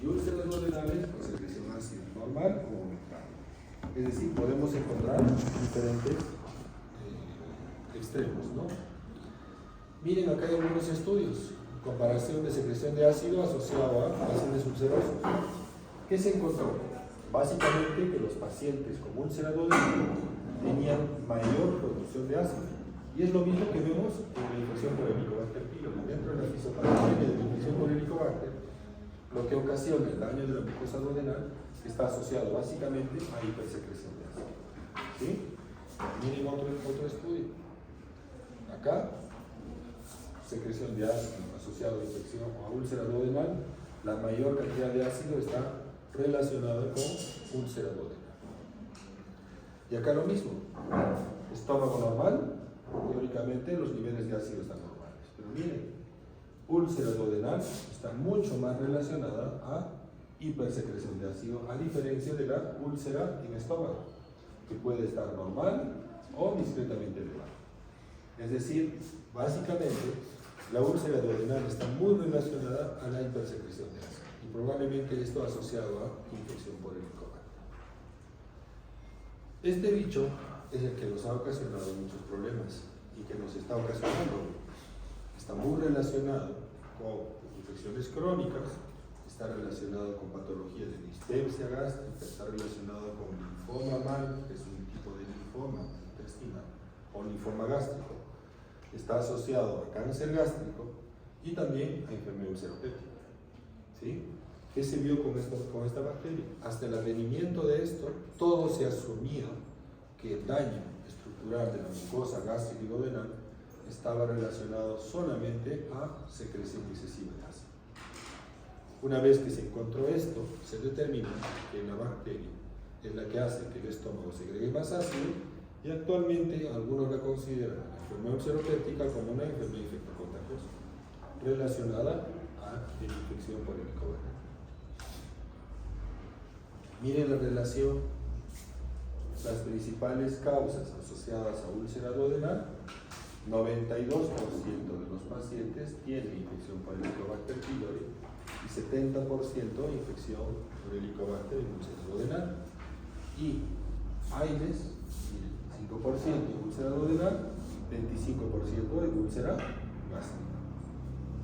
Y úlceras duodenales con secreción ácida normal o aumentada. Es decir, podemos encontrar diferentes extremos, ¿no? Miren, acá hay algunos estudios. Comparación de secreción de ácido asociado a pacientes ulcerosos. ¿Qué se encontró? Básicamente que los pacientes con úlcera duodenal tenían mayor producción de ácido. Y es lo mismo que vemos en la infección por Helicobacter pylori. Dentro de la fisiopatología de la infección por Helicobacter, lo que ocasiona el daño de la mucosa duodenal está asociado básicamente a hipersecreción de ácido. ¿Sí? Miren otro estudio. Acá, secreción de ácido asociado a infección o a úlcera duodenal, la mayor cantidad de ácido está relacionada con úlcera duodenal. Y acá lo mismo, estómago normal, teóricamente los niveles de ácido están normales. Pero miren, úlcera duodenal está mucho más relacionada a hipersecreción de ácido, a diferencia de la úlcera en estómago, que puede estar normal o discretamente elevada. Es decir, básicamente, la úlcera duodenal está muy relacionada a la hipersecreción de ácido y probablemente esto asociado a infección por Helicobacter. Este bicho es el que nos ha ocasionado muchos problemas y que nos está ocasionando. Está muy relacionado con infecciones crónicas, está relacionado con patología de dispepsia gástrica, está relacionado con linfoma mal, que es un tipo de linfoma intestinal, o linfoma gástrico. Está asociado a cáncer gástrico y también a enfermedad ulceropéptica. ¿Sí? ¿Qué se vio con esta bacteria? Hasta el advenimiento de esto, todo se asumía que el daño estructural de la mucosa gástrica y duodenal estaba relacionado solamente a secreción excesiva de ácido. Una vez que se encontró esto, se determinó que la bacteria es la que hace que el estómago segregue más ácido y actualmente algunos la consideran la enfermedad ulceropéptica como una enfermedad infectocontagiosa relacionada a la infección por Helicobacter. Miren la relación, las principales causas asociadas a úlcera duodenal. 92% de los pacientes tienen infección por Helicobacter pylori y 70% infección por Helicobacter en úlcera duodenal. Y AINES, 5% de úlcera duodenal, 25% de úlcera gástrica.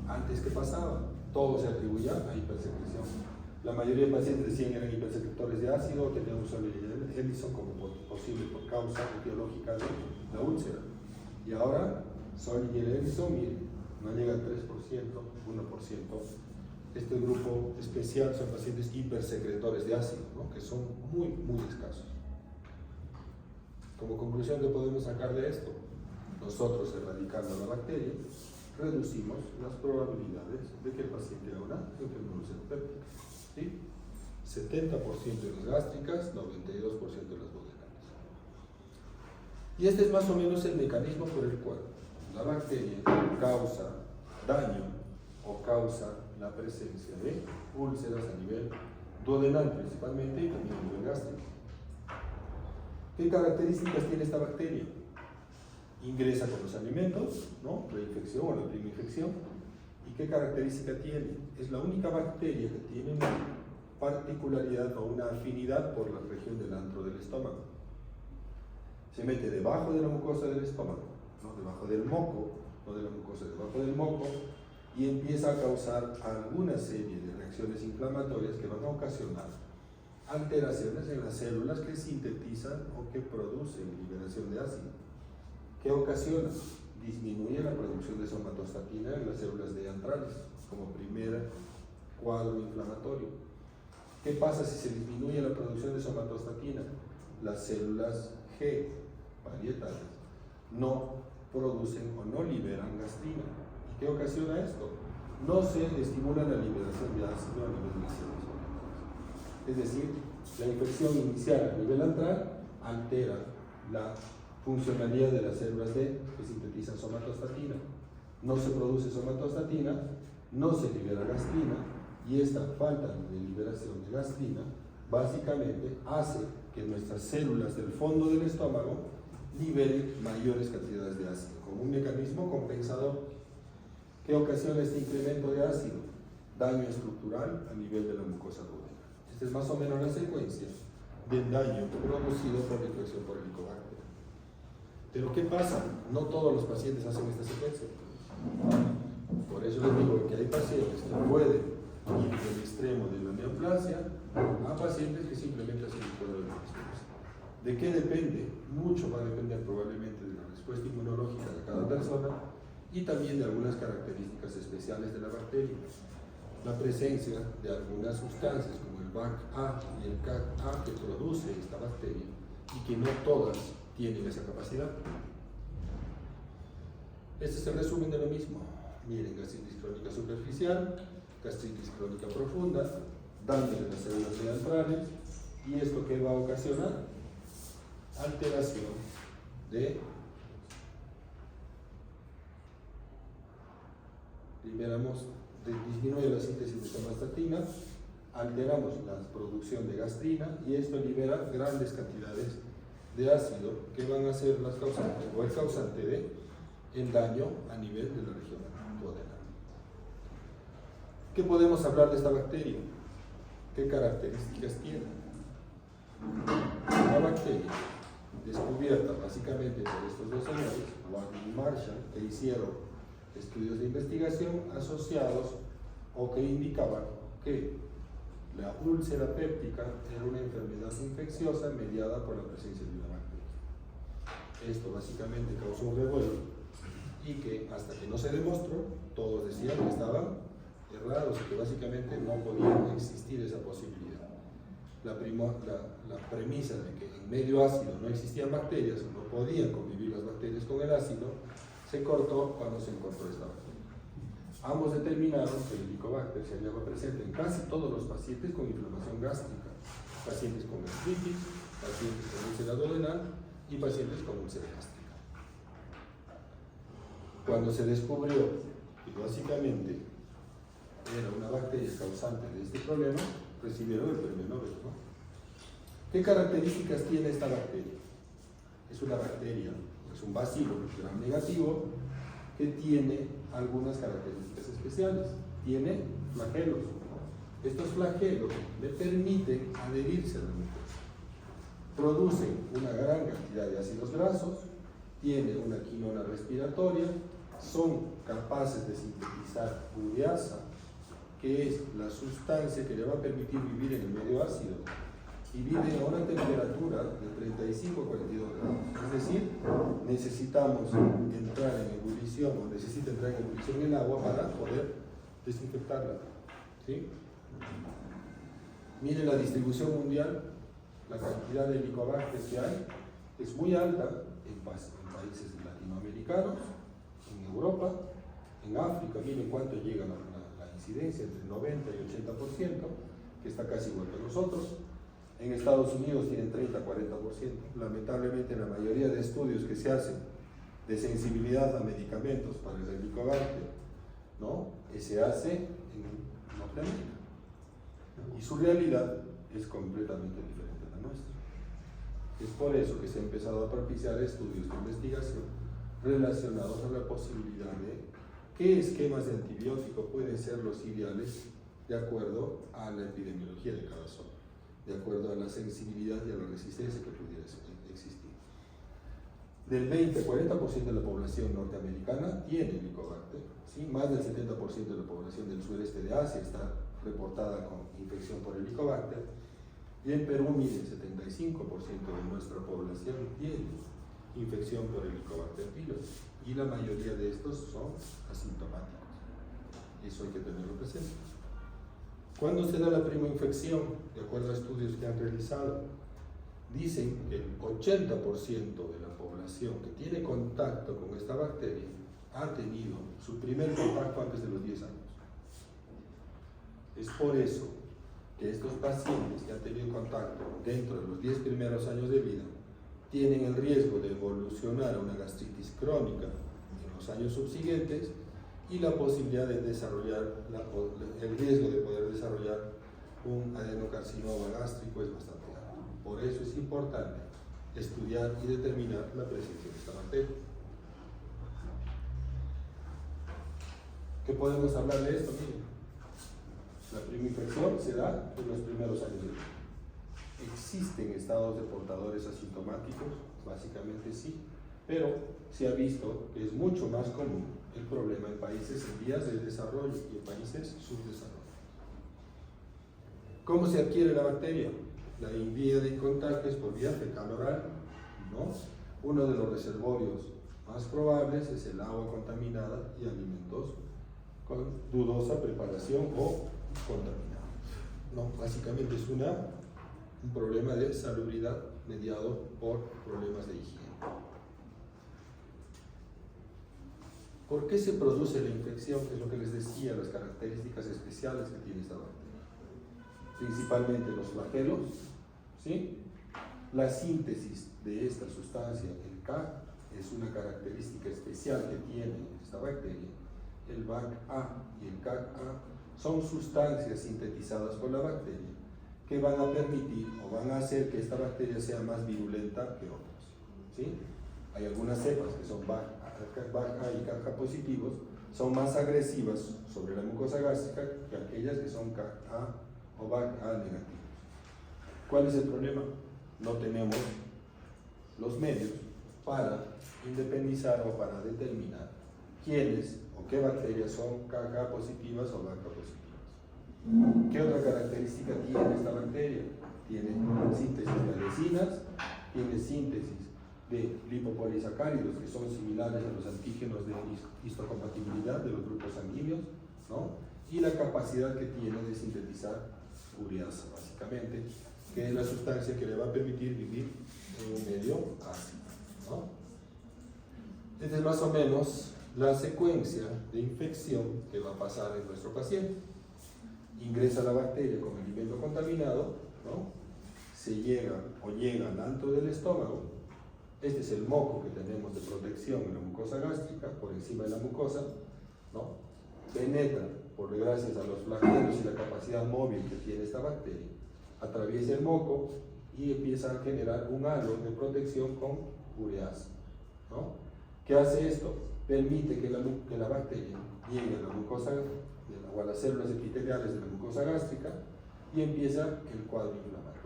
Antes, ¿qué pasaba? Todo se atribuía a hipersecreción. La mayoría de pacientes decían que eran hipersecretores de ácido o tenían un Solly Ellison como posible por causa etiológica de la úlcera. Y ahora, Solly Ellison, miren, no llega al 3%, 1%. Este grupo especial son pacientes hipersecretores de ácido, ¿no? Que son muy, muy escasos. Como conclusión, ¿qué podemos sacar de esto? Nosotros, erradicando la bacteria, reducimos las probabilidades de que el paciente haga una enfermedad ulceropéptica. ¿Sí? 70% de las gástricas, 92% de las duodenales. Y este es más o menos el mecanismo por el cual la bacteria causa daño o causa la presencia de úlceras a nivel duodenal principalmente y también a nivel gástrico. ¿Qué características tiene esta bacteria? Ingresa con los alimentos, ¿no? Reinfección o la primera infección. ¿Y qué característica tiene? Es la única bacteria que tiene una particularidad o una afinidad por la región del antro del estómago. Se mete debajo de la mucosa del estómago, ¿no? Debajo del moco, no de la mucosa, debajo del moco, y empieza a causar alguna serie de reacciones inflamatorias que van a ocasionar alteraciones en las células que sintetizan o que producen liberación de ácido. ¿Qué ocasiona? Disminuye la producción de somatostatina en las células de antrales como primer cuadro inflamatorio. ¿Qué pasa si se disminuye la producción de somatostatina? Las células G parietales no producen o no liberan gastrina. ¿Y qué ocasiona esto? No se estimula la liberación de ácido a nivel de las células parietales. Es decir, la infección inicial a nivel antral altera la funcionalidad de las células D que sintetizan somatostatina. No se produce somatostatina, no se libera gastrina, y esta falta de liberación de gastrina básicamente hace que nuestras células del fondo del estómago liberen mayores cantidades de ácido, como un mecanismo compensador. ¿Qué ocasiona este incremento de ácido? daño estructural a nivel de la mucosa duodenal. Esta es más o menos la secuencia del daño producido por la infección por Helicobacter. Pero ¿qué pasa? No todos los pacientes hacen esta secuencia. Por eso les digo que hay pacientes que pueden ir del extremo de la neoplasia a pacientes que simplemente hacen el cuadro de infecciones. ¿De qué depende? Mucho va a depender probablemente de la respuesta inmunológica de cada persona y también de algunas características especiales de la bacteria. La presencia de algunas sustancias como el BAC-A y el CAC-A que produce esta bacteria y que no todas tienen esa capacidad. Este es el resumen de lo mismo. Miren, gastritis crónica superficial, gastritis crónica profunda, daño de las células meantrales, y esto que va a ocasionar alteración de disminuye la síntesis de somatostatina, alteramos la producción de gastrina y esto libera grandes cantidades de ácido que van a ser las causantes o el causante de el daño a nivel de la región duodenal. ¿Qué podemos hablar de esta bacteria? ¿Qué características tiene? Una bacteria descubierta básicamente por estos dos señores, Wang y Marshall, que hicieron estudios de investigación asociados o que indicaban que la úlcera péptica era una enfermedad infecciosa mediada por la presencia de una bacteria. Esto básicamente causó un revuelo y que hasta que no se demostró, todos decían que estaban errados y que básicamente no podía existir esa posibilidad. La premisa de que en medio ácido no existían bacterias, no podían convivir las bacterias con el ácido, se cortó cuando se encontró esta bacteria. Ambos determinaron que el Helicobacter se hallaba presente en casi todos los pacientes con inflamación gástrica, pacientes con gastritis, pacientes con úlcera duodenal y pacientes con úlcera gástrica. Cuando se descubrió que básicamente era una bacteria causante de este problema, recibieron el premio Nobel, ¿no? ¿Qué características tiene esta bacteria? Es una bacteria, es un bacilo gram negativo que tiene algunas características especiales. Tiene flagelos. Estos flagelos le permiten adherirse a la mucosa. Producen una gran cantidad de ácidos grasos, tiene una quinona respiratoria, son capaces de sintetizar ureasa, que es la sustancia que le va a permitir vivir en el medio ácido, y vive a una temperatura de 35 a 42 grados. Es decir, necesitamos entrar en ebullición, o necesita entrar en ebullición el agua para poder desinfectarla. ¿Sí? Miren la distribución mundial, la cantidad de Helicobacter que hay es muy alta en países latinoamericanos, en Europa, en África. Miren cuánto llega la incidencia, entre 90 y 80%, que está casi igual que nosotros. En Estados Unidos tienen 30 a 40%. Lamentablemente, la mayoría de estudios que se hacen de sensibilidad a medicamentos para el Helicobacter, ¿no? Se hace en Norteamérica. Y su realidad es completamente diferente a la nuestra. Es por eso que se ha empezado a propiciar estudios de investigación relacionados a la posibilidad de qué esquemas de antibiótico pueden ser los ideales de acuerdo a la epidemiología de cada zona, de acuerdo a la sensibilidad y a la resistencia que pudiera existir. Del 20-40% de la población norteamericana tiene Helicobacter, ¿sí? Más del 70% de la población del sureste de Asia está reportada con infección por Helicobacter, y en Perú, miren, 75% de nuestra población tiene infección por Helicobacter pylori, y la mayoría de estos son asintomáticos. Eso hay que tenerlo presente. ¿Cuándo se da la primera infección? De acuerdo a estudios que han realizado, dicen que el 80% de la población que tiene contacto con esta bacteria ha tenido su primer contacto antes de los 10 años. Es por eso que estos pacientes que han tenido contacto dentro de los 10 primeros años de vida tienen el riesgo de evolucionar a una gastritis crónica en los años subsiguientes, y la posibilidad de desarrollar, el riesgo de poder desarrollar un adenocarcinoma gástrico es bastante alto. Por eso es importante estudiar y determinar la presencia de esta bacteria. ¿Qué podemos hablar de esto? Miren, La primera infección se da en los primeros años de vida. ¿Existen estados de portadores asintomáticos? Básicamente sí, pero se ha visto que es mucho más común el problema en países en vías de desarrollo y en países subdesarrollados. ¿Cómo se adquiere la bacteria? La vía de contagio es por vía fecal oral, ¿no? Uno de los reservorios más probables es el agua contaminada y alimentos con dudosa preparación o contaminados. No, básicamente es un problema de salubridad mediado por problemas de higiene. ¿Por qué se produce la infección? Es lo que les decía, las características especiales que tiene esta bacteria. Principalmente los flagelos, ¿sí? La síntesis de esta sustancia, el K, es una característica especial que tiene esta bacteria. El BAC-A y el CAC-A son sustancias sintetizadas por la bacteria que van a permitir o van a hacer que esta bacteria sea más virulenta que otras, ¿sí? Hay algunas cepas que son BAC-A y CAC-A positivos, son más agresivas sobre la mucosa gástrica que aquellas que son CAC-A o BAC-A negativos. ¿Cuál es el problema? No tenemos los medios para independizar o para determinar quiénes o qué bacterias son CAC-A positivas o BAC-A positivas. ¿Qué otra característica tiene esta bacteria? Tiene síntesis de alecinas, tiene síntesis de lipopolisacáridos que son similares a los antígenos de histocompatibilidad de los grupos sanguíneos, ¿no? Y la capacidad que tiene de sintetizar ureasa, básicamente, que es la sustancia que le va a permitir vivir en un medio ácido, ¿no? Esta es más o menos la secuencia de infección que va a pasar en nuestro paciente. Ingresa la bacteria con alimento contaminado, ¿no? Se llega al antro del estómago. Este es el moco que tenemos de protección en la mucosa gástrica, por encima de la mucosa, ¿no? Penetra, gracias a los flagelos y la capacidad móvil que tiene esta bacteria, atraviesa el moco y empieza a generar un halo de protección con ureasa, ¿no? ¿Qué hace esto? Permite que la bacteria llegue a la mucosa o a las células epiteliales de la mucosa gástrica y empieza el cuadro inflamatorio.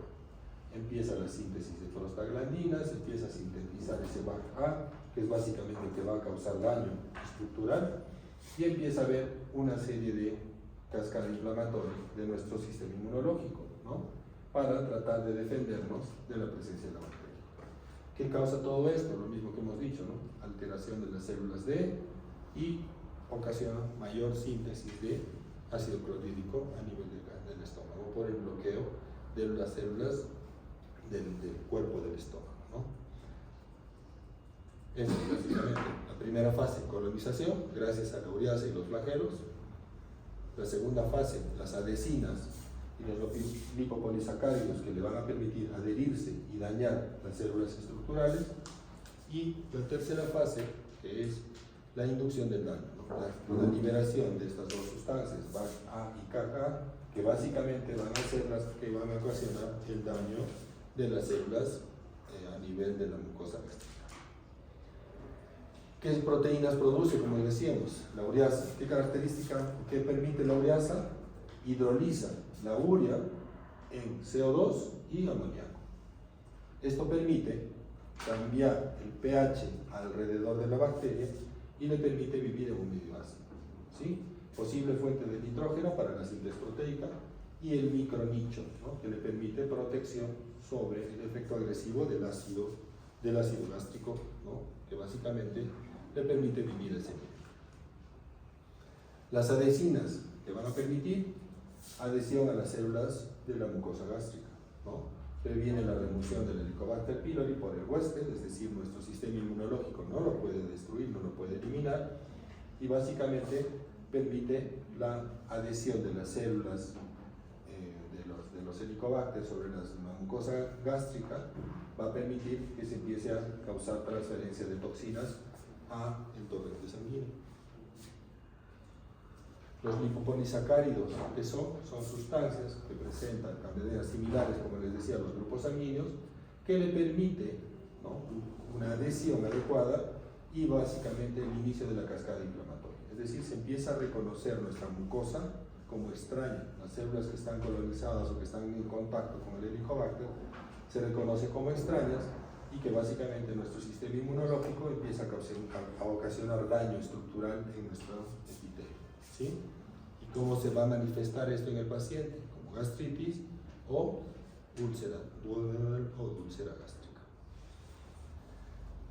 Empieza la síntesis de prostaglandinas, empieza a sintetizar ese BAC-A, que es básicamente el que va a causar daño estructural, y empieza a haber una serie de cascada inflamatoria de nuestro sistema inmunológico, ¿no? Para tratar de defendernos de la presencia de la bacteria. ¿Qué causa todo esto? Lo mismo que hemos dicho, ¿no? Alteración de las células D y ocasiona mayor síntesis de ácido clorhídrico a nivel del estómago por el bloqueo de las células del cuerpo del estómago, ¿no? Esa es básicamente la primera fase, colonización, gracias a la ureasa y los flagelos. La segunda fase, las adhesinas y los lipopolisacáridos que le van a permitir adherirse y dañar las células estructurales. Y la tercera fase, que es la inducción del daño, ¿no? La liberación de estas dos sustancias, BAC-A y CAC-A, que básicamente van a ser las que van a ocasionar el daño de las células a nivel de la mucosa gástrica. ¿Qué proteínas produce? Como decíamos, la ureasa. ¿Qué característica, qué permite la ureasa? Hidroliza la urea en CO2 y amoníaco. Esto permite cambiar el pH alrededor de la bacteria y le permite vivir en un medio ácido, ¿sí? Posible fuente de nitrógeno para la síntesis proteica y el micronicho, ¿no? Que le permite protección sobre el efecto agresivo del ácido gástrico, ¿no? Que básicamente le permite vivir ese medio. Las adhesinas que van a permitir adhesión a las células de la mucosa gástrica, ¿no? Previene la remoción del Helicobacter pylori por el huésped, es decir, nuestro sistema inmunológico no lo puede destruir, no lo puede eliminar, y básicamente permite la adhesión de las células de los helicobacter sobre la mucosa gástrica, va a permitir que se empiece a causar transferencia de toxinas al torrente sanguíneo. Los lipopolisacáridos, que son sustancias que presentan cadenas similares, como les decía, a los grupos sanguíneos, que le permite, ¿no?, una adhesión adecuada y básicamente el inicio de la cascada inflamatoria. Es decir, se empieza a reconocer nuestra mucosa como extraña. Las células que están colonizadas o que están en contacto con el Helicobacter se reconocen como extrañas y que básicamente nuestro sistema inmunológico empieza a ocasionar daño estructural en nuestro epitelio. ¿Sí? ¿Y cómo se va a manifestar esto en el paciente? Como gastritis o úlcera duodenal o úlcera gástrica.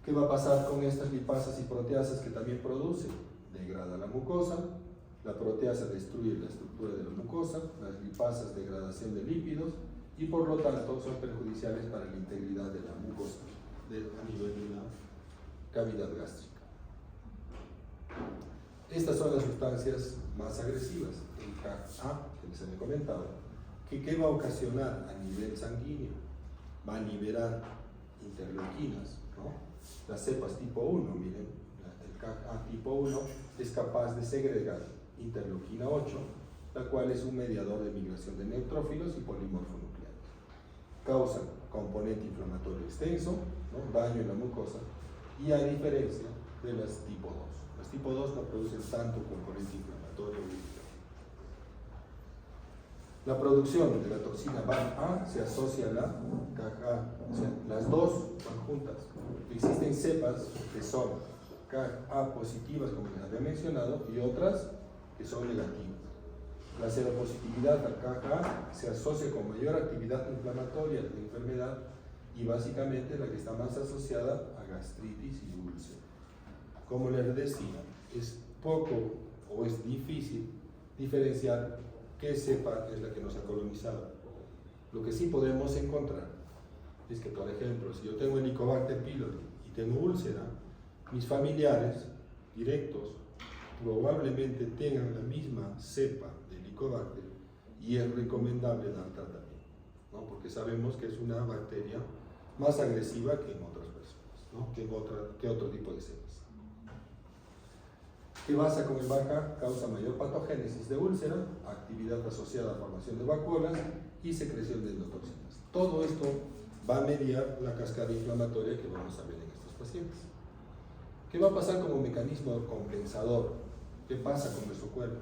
¿Qué va a pasar con estas lipasas y proteasas que también producen? Degrada la mucosa, la proteasa destruye la estructura de la mucosa, las lipasas degradación de lípidos y por lo tanto son perjudiciales para la integridad de la mucosa a nivel de la cavidad gástrica. Estas son las sustancias más agresivas, el CAG-A, que les había comentado, que ¿qué va a ocasionar a nivel sanguíneo? Va a liberar interleuquinas, ¿no? Las cepas tipo 1, miren, el CAG-A tipo 1 es capaz de segregar interleuquina 8, la cual es un mediador de migración de neutrófilos y polimorfonucleares. Causan componente inflamatorio extenso, ¿no? Daño en la mucosa, y a diferencia de las tipo 2. Las tipo 2 no producen tanto componente inflamatorio. La producción de la toxina BAFF-A se asocia a la CAG-A, o sea, las dos van juntas. Existen cepas que son CAG-A positivas, como les había mencionado, y otras que son negativas. La seropositividad al CAG-A se asocia con mayor actividad inflamatoria de la enfermedad y básicamente la que está más asociada a gastritis y úlcera. Como les decía, es poco o es difícil diferenciar qué cepa es la que nos ha colonizado. Lo que sí podemos encontrar es que, por ejemplo, si yo tengo Helicobacter pylori y tengo úlcera, mis familiares directos probablemente tengan la misma cepa de Helicobacter y es recomendable dar tratamiento, ¿no? Porque sabemos que es una bacteria más agresiva que en otras personas, ¿no? que otro tipo de cepas. ¿Qué pasa con el BAFF-A? Causa mayor patogénesis de úlcera, actividad asociada a formación de vacuolas y secreción de endotoxinas. Todo esto va a mediar la cascada inflamatoria que vamos a ver en estos pacientes. ¿Qué va a pasar como mecanismo compensador? ¿Qué pasa con nuestro cuerpo?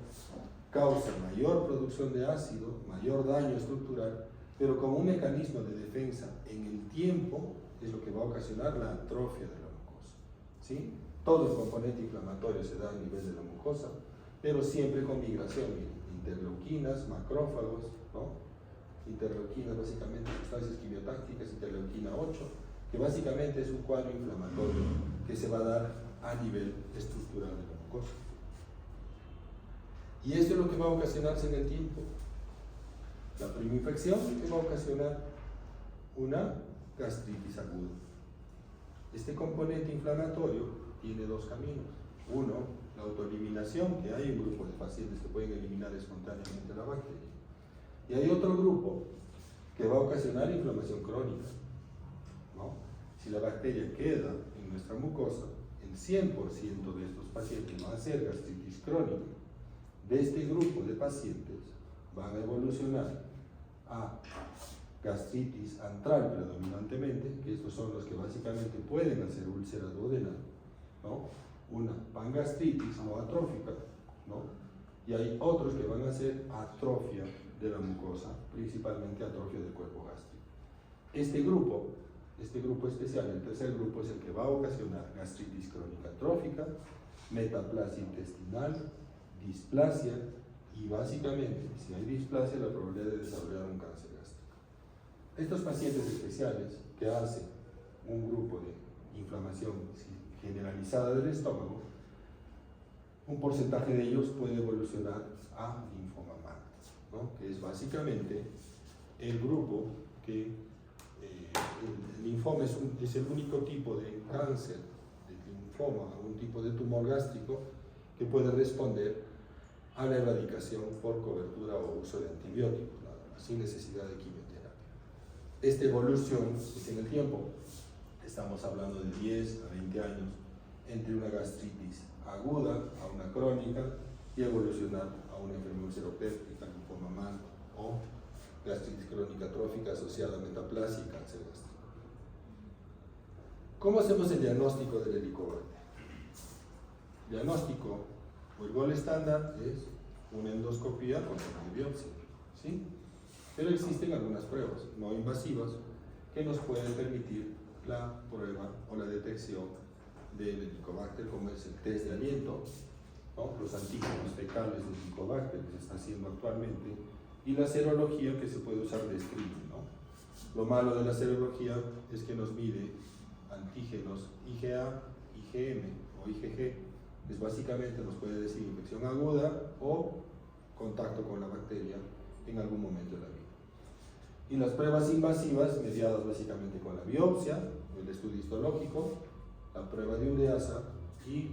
Causa mayor producción de ácido, mayor daño estructural, pero como un mecanismo de defensa en el tiempo es lo que va a ocasionar la atrofia de la mucosa. ¿Sí? Todo el componente inflamatorio se da a nivel de la mucosa, pero siempre con migración, interleuquinas, macrófagos, ¿no? Interleuquinas básicamente sustancias quimiotácticas, interleuquina 8, que básicamente es un cuadro inflamatorio que se va a dar a nivel estructural de la mucosa. Y esto es lo que va a ocasionarse en el tiempo. La prima infección que va a ocasionar una gastritis aguda. Este componente inflamatorio tiene dos caminos. Uno, la autoeliminación, que hay un grupo de pacientes que pueden eliminar espontáneamente la bacteria. Y hay otro grupo que va a ocasionar inflamación crónica, ¿no? Si la bacteria queda en nuestra mucosa, el 100% de estos pacientes van a ser gastritis crónica. De este grupo de pacientes van a evolucionar a gastritis antral predominantemente, que estos son los que básicamente pueden hacer úlcera duodenal, ¿no? Una pangastritis no atrófica, ¿no? Y hay otros que van a hacer atrofia de la mucosa, principalmente atrofia del cuerpo gástrico. Este grupo especial, el tercer grupo, es el que va a ocasionar gastritis crónica atrófica, metaplasia intestinal, displasia y básicamente, si hay displasia, la probabilidad de desarrollar un cáncer gástrico. Estos pacientes especiales que hacen un grupo de inflamación generalizada del estómago, un porcentaje de ellos puede evolucionar a linfoma Mann, ¿no? Que es básicamente el grupo que el linfoma es el único tipo de cáncer de linfoma, algún tipo de tumor gástrico que puede responder a la erradicación por cobertura o uso de antibióticos, sin necesidad de quimioterapia. Esta evolución es en el tiempo. Estamos hablando de 10 a 20 años entre una gastritis aguda a una crónica y evolucionar a una enfermedad ulceropéptica, linfoma Mann o gastritis crónica atrófica asociada a metaplasia y cáncer gástrico. ¿Cómo hacemos el diagnóstico del Helicobacter? Diagnóstico o el gol estándar es una endoscopía con una biopsia, ¿sí? Pero existen algunas pruebas no invasivas que nos pueden permitir la prueba o la detección del Helicobacter, como es el test de aliento, ¿no? Los antígenos fecales del Helicobacter que se está haciendo actualmente, y la serología que se puede usar de screening, ¿no? Lo malo de la serología es que nos mide antígenos IgA, IgM o IgG, es básicamente nos puede decir infección aguda o contacto con la bacteria en algún momento de la vida. Y las pruebas invasivas, mediadas básicamente con la biopsia, el estudio histológico, la prueba de ureasa y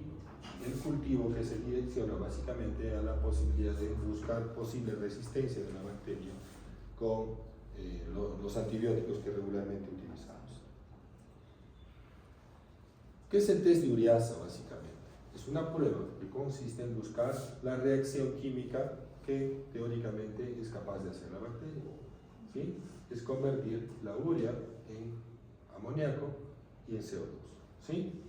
el cultivo que se direcciona básicamente a la posibilidad de buscar posible resistencia de la bacteria con los antibióticos que regularmente utilizamos. ¿Qué es el test de ureasa básicamente? Es una prueba que consiste en buscar la reacción química que teóricamente es capaz de hacer la bacteria, ¿sí? Es convertir la urea en amoníaco y en CO2, ¿sí?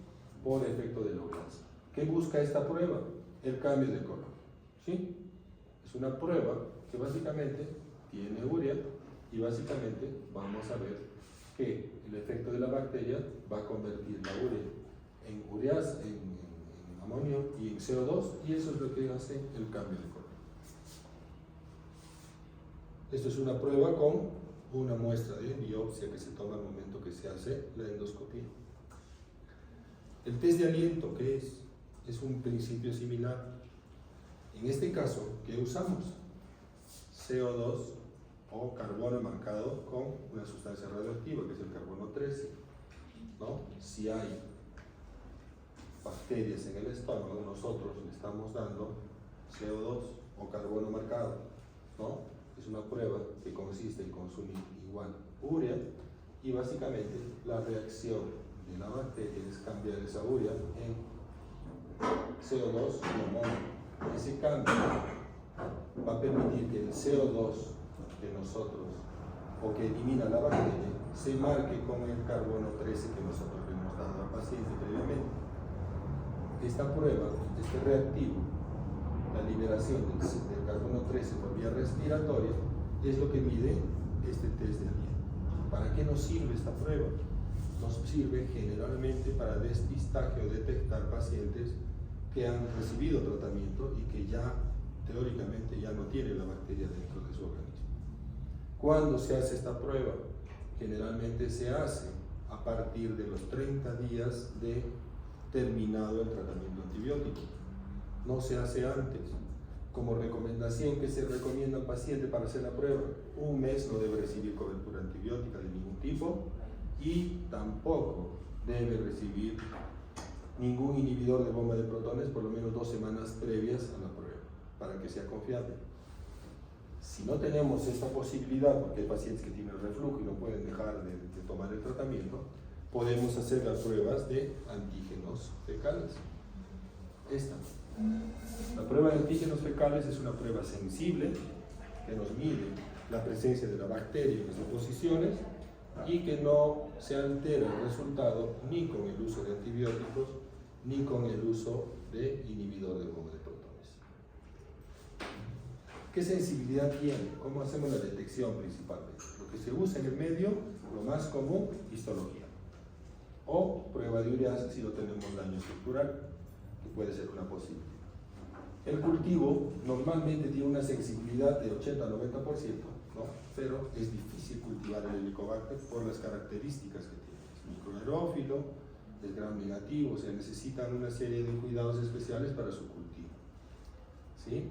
Por efecto de la ureasa. ¿Qué busca esta prueba? El cambio de color, ¿sí? Es una prueba que básicamente tiene urea y básicamente vamos a ver que el efecto de la bacteria va a convertir la urea en ureasa, en amonio y en CO2, y eso es lo que hace el cambio de color. Esto es una prueba con una muestra de biopsia que se toma al momento que se hace la endoscopía. El test de aliento, ¿qué es? Es un principio similar. En este caso, ¿qué usamos? CO2 o carbono marcado con una sustancia radioactiva, que es el carbono 13, ¿no? Si hay bacterias en el estómago, nosotros le estamos dando CO2 o carbono marcado, ¿no? Es una prueba que consiste en consumir igual urea, y básicamente la reacción de la bacteria es cambiar esa urea en CO2 y amonio. Ese cambio va a permitir que el CO2 que nosotros, o que elimina la bacteria, se marque con el carbono 13 que nosotros le hemos dado al paciente previamente. Esta prueba, este reactivo, la liberación del carbono 13 por vía respiratoria, es lo que mide este test de aliento. ¿Para qué nos sirve esta prueba? Nos sirve generalmente para despistaje o detectar pacientes que han recibido tratamiento y que ya teóricamente ya no tienen la bacteria dentro de su organismo. ¿Cuándo se hace esta prueba? Generalmente se hace a partir de los 30 días de terminado el tratamiento antibiótico. No se hace antes. Como recomendación que se recomienda al paciente para hacer la prueba, un mes no debe recibir cobertura antibiótica de ningún tipo, y tampoco debe recibir ningún inhibidor de bomba de protones por lo menos 2 semanas previas a la prueba, para que sea confiable. Si no tenemos esta posibilidad, porque hay pacientes que tienen reflujo y no pueden dejar de tomar el tratamiento, podemos hacer las pruebas de antígenos fecales. La prueba de antígenos fecales es una prueba sensible que nos mide la presencia de la bacteria en las deposiciones y que no se altera el resultado ni con el uso de antibióticos ni con el uso de inhibidor de bomba de protones. ¿Qué sensibilidad tiene? ¿Cómo hacemos la detección principalmente? Lo que se usa en el medio, lo más común, histología. O prueba de ureasa si no tenemos daño estructural, que puede ser una posibilidad. El cultivo normalmente tiene una sensibilidad de 80 a 90%, ¿no? Pero es difícil cultivar el Helicobacter por las características que tiene. Es microaerófilo, es gram negativo, o sea, necesitan una serie de cuidados especiales para su cultivo, ¿sí?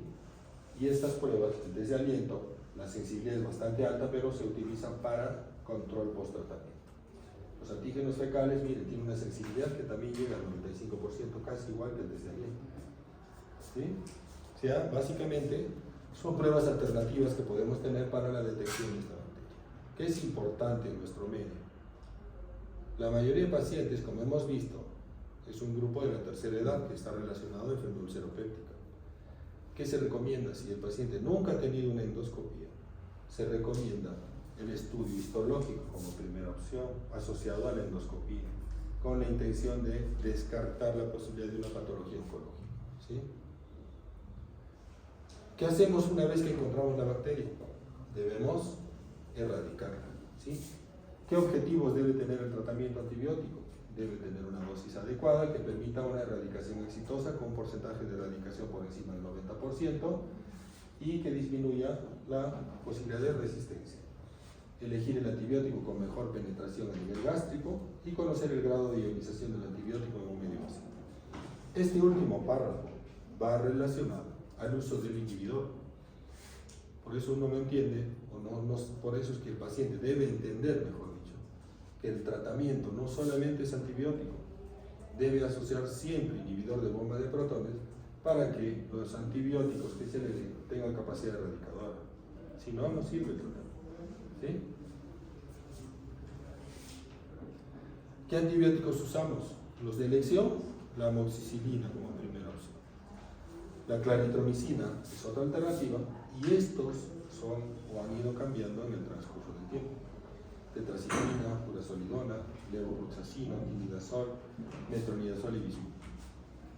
Y estas pruebas, desde aliento, la sensibilidad es bastante alta, pero se utilizan para control post-tratamiento. Los antígenos fecales, miren, tienen una sensibilidad que también llega al 95%, casi igual que el desde aliento, ¿sí? O sea, básicamente son pruebas alternativas que podemos tener para la detección de esta bacteria. ¿Qué es importante en nuestro medio? La mayoría de pacientes, como hemos visto, es un grupo de la tercera edad que está relacionado a enfermedad ulceropéptica. ¿Qué se recomienda? Si el paciente nunca ha tenido una endoscopía, se recomienda el estudio histológico como primera opción, asociado a la endoscopía, con la intención de descartar la posibilidad de una patología oncológica, ¿sí? ¿Qué hacemos una vez que encontramos la bacteria? Debemos erradicarla, ¿sí? ¿Qué objetivos debe tener el tratamiento antibiótico? Debe tener una dosis adecuada que permita una erradicación exitosa con porcentaje de erradicación por encima del 90% y que disminuya la posibilidad de resistencia. Elegir el antibiótico con mejor penetración a nivel gástrico y conocer el grado de ionización del antibiótico en un medio paciente. Este último párrafo va relacionado al uso del inhibidor. Por eso uno no entiende, por eso es que el paciente debe entender, mejor dicho, que el tratamiento no solamente es antibiótico, debe asociar siempre inhibidor de bomba de protones para que los antibióticos que se le den tengan capacidad erradicadora. Si no, no sirve el tratamiento. ¿Sí? ¿Qué antibióticos usamos? Los de elección, la amoxicilina como primera opción. La claritromicina es otra alternativa y estos son o han ido cambiando en el transcurso del tiempo. Tetraciklina, furazolidona, levofloxacino, imidazol, metronidazol y bismuto.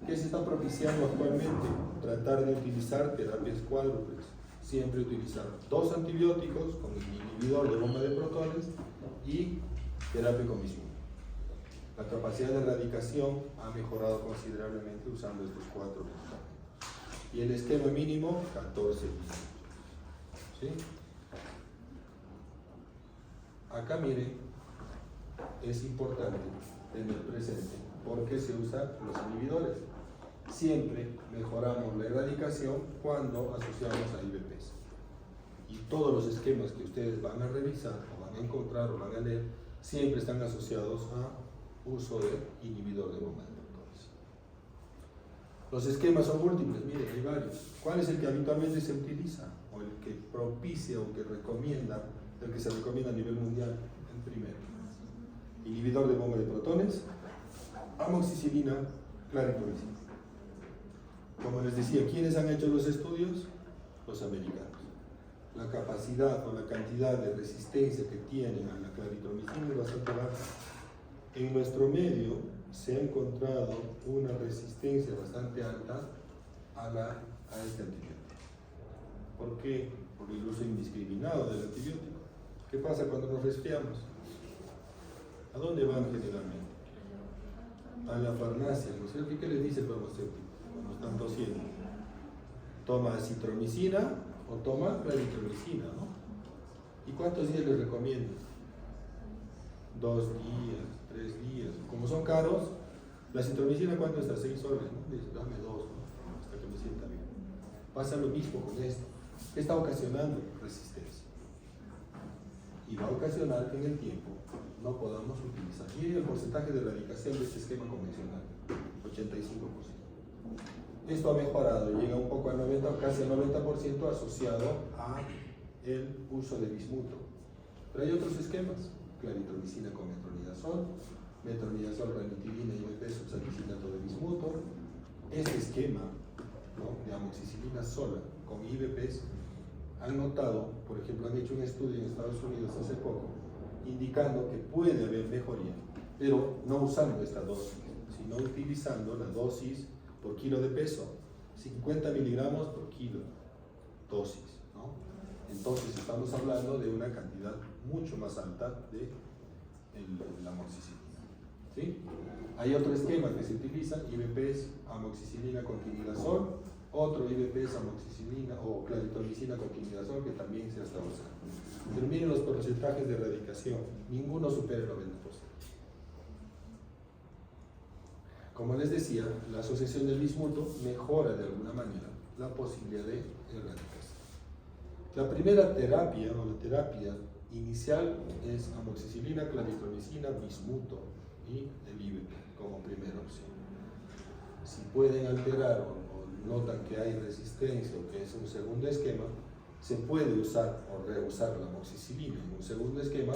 ¿Qué se está propiciando actualmente? Tratar de utilizar terapias cuádruples. Siempre utilizar 2 antibióticos con inhibidor de bomba de protones y terapia con bismuto. La capacidad de erradicación ha mejorado considerablemente usando estos 4 medicamentos. Y el esquema mínimo, 14 minutos. ¿Sí? Acá miren, es importante tener presente por qué se usan los inhibidores. Siempre mejoramos la erradicación cuando asociamos a IBPs. Y todos los esquemas que ustedes van a revisar, o van a encontrar, o van a leer, siempre están asociados a uso de inhibidor de bomba de protones. Los esquemas son múltiples, miren, hay varios. ¿Cuál es el que habitualmente se utiliza? O el que propicia o que recomienda, el que se recomienda a nivel mundial, el primero. Inhibidor de bomba de protones, amoxicilina, claritromicina. Como les decía, ¿quiénes han hecho los estudios? Los americanos. La capacidad o la cantidad de resistencia que tienen a la claritromicina es bastante baja. En nuestro medio se ha encontrado una resistencia bastante alta a este antibiótico. ¿Por qué? Por el uso indiscriminado del antibiótico. ¿Qué pasa cuando nos resfriamos? ¿A dónde van generalmente? A la farmacia, ¿no es cierto? ¿Y qué les dice el farmacéutico cuando están tosiendo? Toma acitromicina o toma claritromicina, ¿no? ¿Y cuántos días les recomiendo? 2 días, 3 días. Como son caros, la acitromicina, ¿cuánto está? 6 soles, ¿no? Dice, dame 2, ¿no? Hasta que me sienta bien. Pasa lo mismo con esto. ¿Qué está ocasionando? Resistencia. Y va a ocasionar que en el tiempo no podamos utilizar. Miren el porcentaje de erradicación de este esquema convencional, 85%. Esto ha mejorado, llega un poco al 90, casi al 90% asociado a el uso de bismuto. Pero hay otros esquemas, claritromicina con metronidazol, ranitidina y IBP subsalicinato de bismuto. Este esquema, ¿no?, de amoxicilina sola con IBPs, han notado, por ejemplo, han hecho un estudio en Estados Unidos hace poco, indicando que puede haber mejoría, pero no usando esta dosis, sino utilizando la dosis por kilo de peso, 50 miligramos por kilo, dosis, ¿no? Entonces estamos hablando de una cantidad mucho más alta de la amoxicilina. ¿Sí? Hay otro esquema que se utiliza, IBPs, amoxicilina con quinidazol, otro IBPs, amoxicilina o claritromicina con quinidazol que también se está usando. Pero miren los porcentajes de erradicación, ninguno supera el 90%. Como les decía, la asociación del bismuto mejora de alguna manera la posibilidad de erradicación. La primera terapia o la terapia inicial es amoxicilina, claritromicina, bismuto y el IBP como primera opción. Si pueden alterar o notan que hay resistencia o que es un segundo esquema, se puede usar o reusar la amoxicilina en un segundo esquema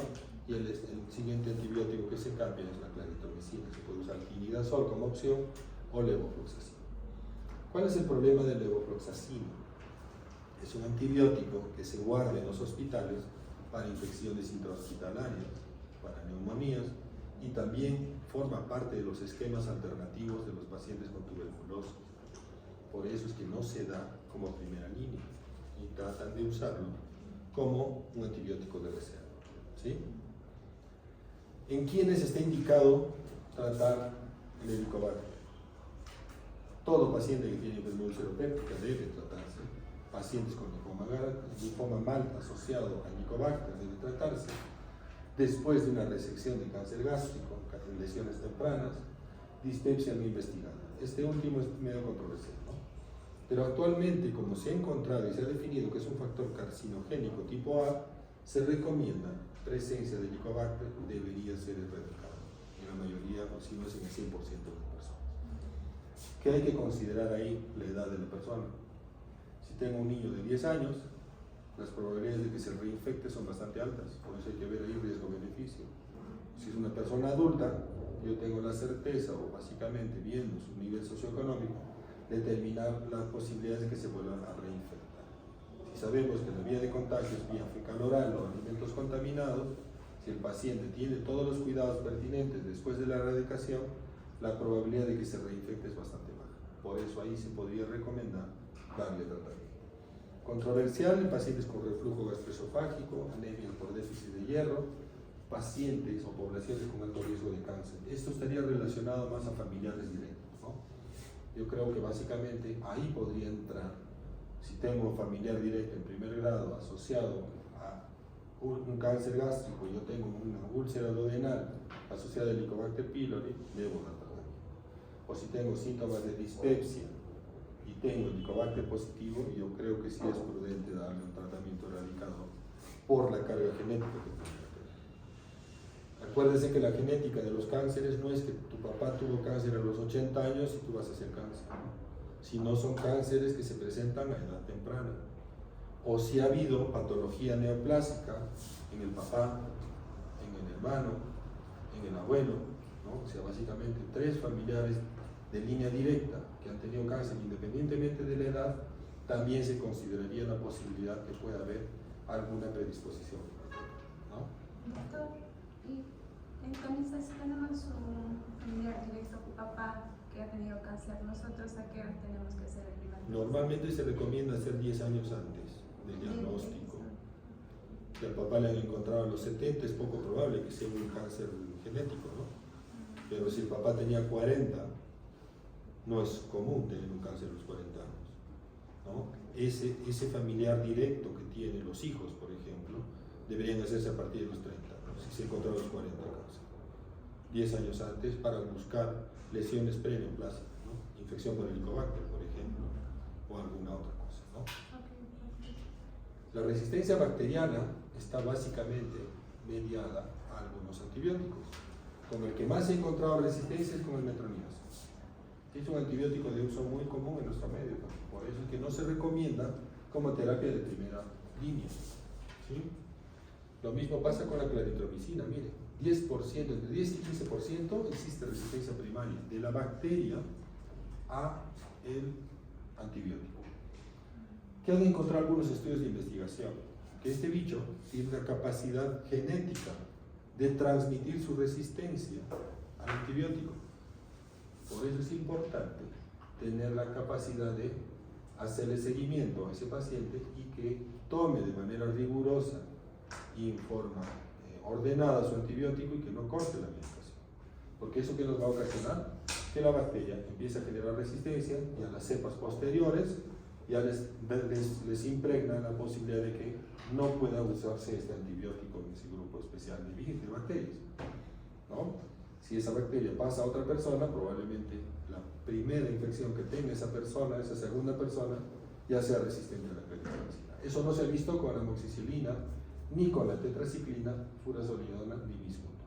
y el siguiente antibiótico que se cambia es la claritromicina. Se puede usar quinidazol como opción o levofloxacino. ¿Cuál es el problema del levofloxacino? Es un antibiótico que se guarda en los hospitales para infecciones intrahospitalarias, para neumonías y también forma parte de los esquemas alternativos de los pacientes con tuberculosis. Por eso es que no se da como primera línea y tratan de usarlo como un antibiótico de reserva. ¿Sí? ¿En quiénes está indicado tratar el helicobacter? Todo paciente que tiene enfermedad ulceropéptica debe tratarse. Pacientes con linfoma mal asociado al helicobacter debe tratarse. Después de una resección de cáncer gástrico, lesiones tempranas, dispepsia no investigada. Este último es medio controversial, ¿no? Pero actualmente, como se ha encontrado y se ha definido que es un factor carcinogénico tipo A, se recomienda presencia de helicobacter, debería ser erradicado en la mayoría, o si no es en el 100% de las personas. ¿Qué hay que considerar ahí? La edad de la persona. Si tengo un niño de 10 años, las probabilidades de que se reinfecte son bastante altas, por eso hay que ver ahí riesgo-beneficio. Si es una persona adulta, yo tengo la certeza, o básicamente viendo su nivel socioeconómico, determinar las posibilidades de que se vuelvan a reinfectar. Si sabemos que la vía de contagio es vía fecal-oral o alimentos contaminados, si el paciente tiene todos los cuidados pertinentes después de la erradicación, la probabilidad de que se reinfecte es bastante baja. Por eso ahí se podría recomendar darle tratamiento. Controversial en pacientes con reflujo gastroesofágico, anemia por déficit de hierro, pacientes o poblaciones con alto riesgo de cáncer. Esto estaría relacionado más a familiares directos, ¿no? Yo creo que básicamente ahí podría entrar, si tengo un familiar directo en primer grado asociado a un cáncer gástrico y yo tengo una úlcera duodenal asociada al Helicobacter pylori, debo dar tratamiento. O si tengo síntomas de dispepsia y tengo Helicobacter positivo, yo creo que sí es prudente darle un tratamiento erradicador por la carga genética que tiene. Acuérdense que la genética de los cánceres no es que tu papá tuvo cáncer a los 80 años y tú vas a hacer cáncer, ¿no? Sino son cánceres que se presentan a edad temprana. O si ha habido patología neoplásica en el papá, en el hermano, en el abuelo, ¿no? O sea, básicamente 3 familiares de línea directa que han tenido cáncer independientemente de la edad, también se consideraría la posibilidad que pueda haber alguna predisposición, ¿no? Doctor, y entonces tenemos un familiar directo, papá, que ha tenido cáncer. ¿Nosotros a qué hora tenemos que hacer el primer test? Normalmente se recomienda hacer 10 años antes del diagnóstico. Si al papá le han encontrado a los 70, es poco probable que sea un cáncer genético, ¿no? Pero si el papá tenía 40, no es común tener un cáncer a los 40 años, ¿no? Ese familiar directo que tienen los hijos, por ejemplo, deberían hacerse a partir de los 30, ¿no? Si se encontró a los 40 cáncer. 10 años antes para buscar lesiones preneoplásicas, ¿no? Infección por Helicobacter, por ejemplo, o alguna otra cosa, ¿no? La resistencia bacteriana está básicamente mediada a algunos antibióticos. Con el que más se ha encontrado resistencia es con el metronidazol. Es un antibiótico de uso muy común en nuestro medio, por eso es que no se recomienda como terapia de primera línea, ¿sí? Lo mismo pasa con la claritromicina, mire, 10%, entre 10 y 15% existe resistencia primaria de la bacteria a el antibiótico. Que han encontrado algunos estudios de investigación, que este bicho tiene la capacidad genética de transmitir su resistencia al antibiótico. Por eso es importante tener la capacidad de hacerle seguimiento a ese paciente y que tome de manera rigurosa y en forma ordenada su antibiótico y que no corte la medicación. Porque eso que nos va a ocasionar que la bacteria empiece a generar resistencia y a las cepas posteriores ya les impregna la posibilidad de que no pueda usarse este antibiótico en ese grupo especial de bacterias, ¿no? Si esa bacteria pasa a otra persona, probablemente la primera infección que tenga esa persona, esa segunda persona, ya sea resistente a la claritromicina. Eso no se ha visto con la amoxicilina, ni con la tetraciclina, furazolidona, ni bismuto.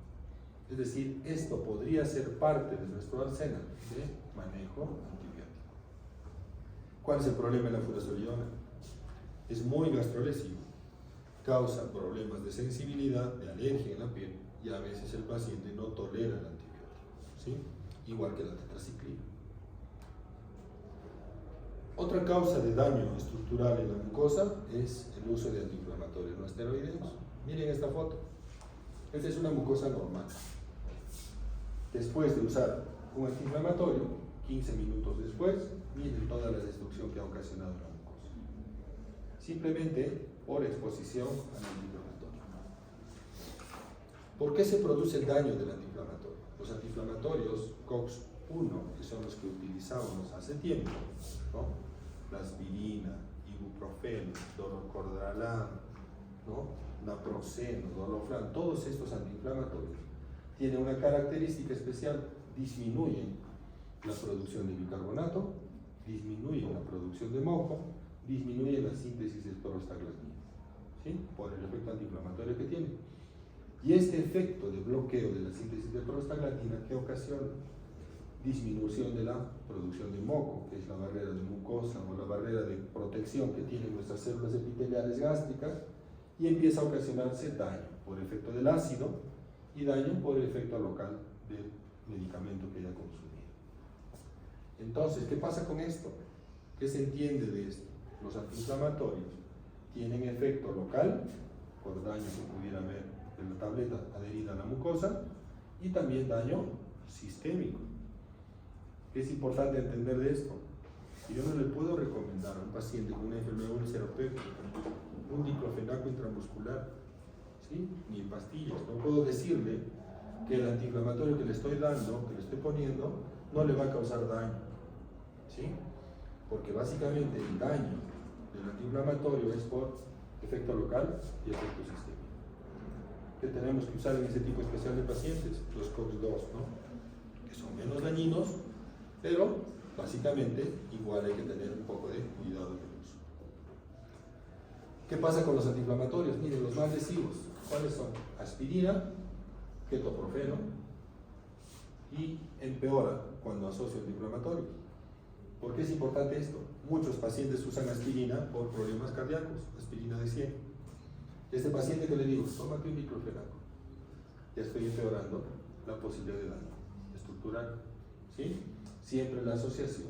Es decir, esto podría ser parte de nuestro arsenal de manejo antibiótico. ¿Cuál es el problema de la furazolidona? Es muy gastrolesivo, causa problemas de sensibilidad, de alergia en la piel, y a veces el paciente no tolera el antibiótico, ¿sí? Igual que la tetraciclina. Otra causa de daño estructural en la mucosa es el uso de antiinflamatorios no esteroideos. Miren esta foto. Esta es una mucosa normal. Después de usar un antiinflamatorio, 15 minutos después, miren toda la destrucción que ha ocasionado la mucosa. Simplemente por exposición al antiinflamatorio. ¿Por qué se produce el daño del antiinflamatorio? Los antiinflamatorios COX-1, que son los que utilizábamos hace tiempo, ¿no? La aspirina, ibuprofeno, dolocordalam, ¿no? Naproxeno, doloflan, todos estos antiinflamatorios tienen una característica especial: disminuyen la producción de bicarbonato, disminuyen la producción de moco, disminuyen la síntesis de prostaglandina, ¿sí? Por el efecto antiinflamatorio que tiene. Y este efecto de bloqueo de la síntesis de prostaglandina, ¿qué ocasiona? Disminución de la producción de moco, que es la barrera de mucosa o la barrera de protección que tienen nuestras células epiteliales gástricas, y empieza a ocasionarse daño por efecto del ácido y daño por el efecto local del medicamento que haya consumido. Entonces, ¿qué pasa con esto? ¿Qué se entiende de esto? Los antiinflamatorios tienen efecto local, por daño que pudiera haber en la tableta adherida a la mucosa, y también daño sistémico. Es importante entender de esto. Yo no le puedo recomendar a un paciente con una enfermedad ulceropéptica un diclofenaco intramuscular, ¿sí? Ni en pastillas. No puedo decirle que el antiinflamatorio que le estoy dando, que le estoy poniendo, no le va a causar daño, ¿sí? Porque básicamente el daño del antiinflamatorio es por efecto local y efecto sistémico. ¿Qué tenemos que usar en ese tipo especial de pacientes? Los COX-2, ¿no? Que son menos dañinos, pero básicamente igual hay que tener un poco de cuidado con el uso. ¿Qué pasa con los antiinflamatorios? Miren, los más lesivos, ¿cuáles son? Aspirina, ketoprofeno, y empeora cuando asocia antiinflamatorio. ¿Por qué es importante esto? Muchos pacientes usan aspirina por problemas cardíacos, aspirina de 100. Este paciente que le digo, tómate un diclofenaco, ya estoy empeorando la posibilidad de daño estructural, ¿sí? Siempre la asociación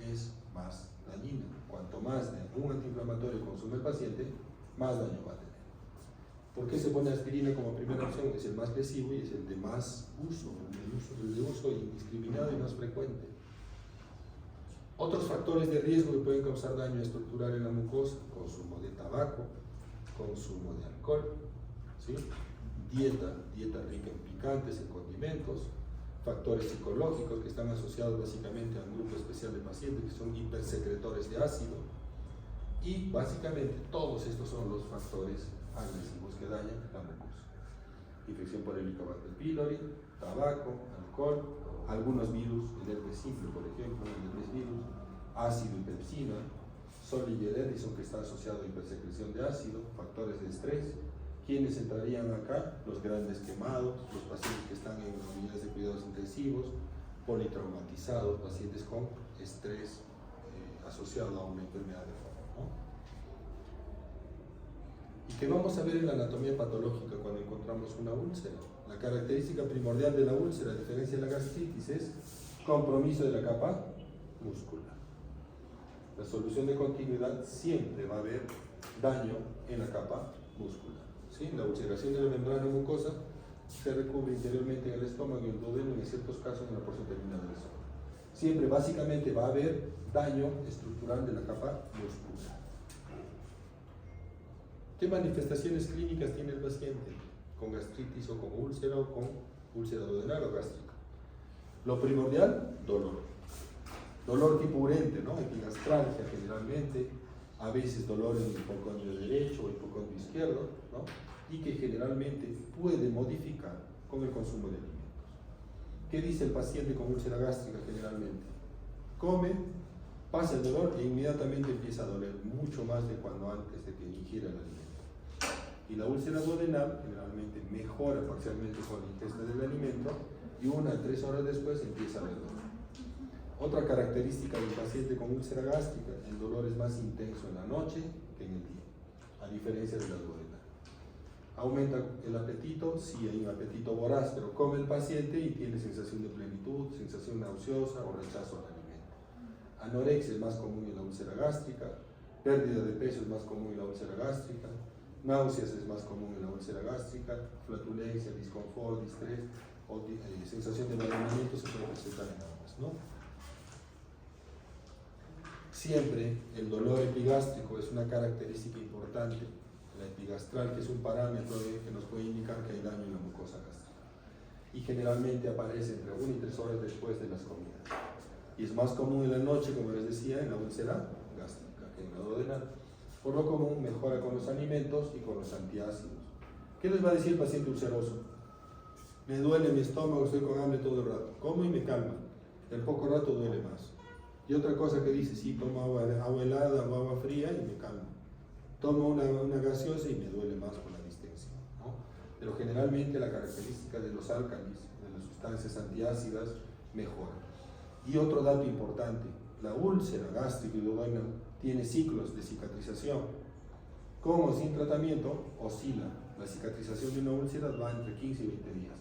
es más dañina. Cuanto más de un antiinflamatorio consume el paciente, más daño va a tener. ¿Por qué se pone aspirina como primera opción? Es el más lesivo y es el de más uso, el de uso indiscriminado y más frecuente. Otros factores de riesgo que pueden causar daño estructural en la mucosa: consumo de tabaco, consumo de alcohol, ¿sí? dieta rica en picantes, en condimentos, factores psicológicos que están asociados básicamente a un grupo especial de pacientes que son hipersecretores de ácido, y básicamente todos estos son los factores agresivos que dañan la mucosa: infección por Helicobacter pylori, tabaco, alcohol, algunos virus, el herpes simple por ejemplo, el herpes virus, ácido y pepsina, Solinger Edison, que está asociado a hipersecreción de ácido, factores de estrés. ¿Quiénes entrarían acá? Los grandes quemados, los pacientes que están en unidades de cuidados intensivos, politraumatizados, pacientes con estrés asociado a una enfermedad de fondo, ¿no? ¿Y qué vamos a ver en la anatomía patológica cuando encontramos una úlcera? La característica primordial de la úlcera, a diferencia de la gastritis, es compromiso de la capa muscular. La solución de continuidad siempre va a haber daño en la capa muscular, ¿sí? La ulceración de la membrana mucosa se recubre interiormente en el estómago y el duodeno, en ciertos casos en la porción terminal del estómago. Siempre básicamente va a haber daño estructural de la capa muscular. ¿Qué manifestaciones clínicas tiene el paciente con gastritis o con úlcera duodenal o gástrica? Lo primordial, dolor. Dolor tipo urente, ¿no? Epigastralgia generalmente, a veces dolor en el hipocondrio derecho o hipocondrio izquierdo, ¿no? Y que generalmente puede modificar con el consumo de alimentos. ¿Qué dice el paciente con úlcera gástrica generalmente? Come, pasa el dolor e inmediatamente empieza a doler, mucho más de cuando antes de que ingiera el alimento. Y la úlcera duodenal generalmente mejora parcialmente con la ingesta del alimento y 1 a 3 horas después empieza a doler. Otra característica del paciente con úlcera gástrica: el dolor es más intenso en la noche que en el día, a diferencia de la duodenal. Aumenta el apetito, sí hay un apetito voraz, pero come el paciente y tiene sensación de plenitud, sensación nauseosa o rechazo al alimento. Anorexia es más común en la úlcera gástrica, pérdida de peso es más común en la úlcera gástrica, náuseas es más común en la úlcera gástrica, flatulencia, disconfort, distrés o sensación de envenenamiento se puede presentar en ambas, ¿no? Siempre el dolor epigástrico es una característica importante, la epigastral, que es un parámetro que nos puede indicar que hay daño en la mucosa gástrica. Y generalmente aparece entre 1 y 3 horas después de las comidas. Y es más común en la noche, como les decía, en la úlcera gástrica que en la duodenal. Por lo común, mejora con los alimentos y con los antiácidos. ¿Qué les va a decir el paciente ulceroso? Me duele mi estómago, estoy con hambre todo el rato. Como y me calma. En poco rato duele más. Y otra cosa que dice, sí, tomo agua helada o agua fría y me calma. Tomo una gaseosa y me duele más por la distensión, ¿no? Pero generalmente la característica de los álcalis, de las sustancias antiácidas, mejora. Y otro dato importante, la úlcera gástrica y duodenal tiene ciclos de cicatrización. Con o sin tratamiento, oscila. La cicatrización de una úlcera va entre 15 y 20 días.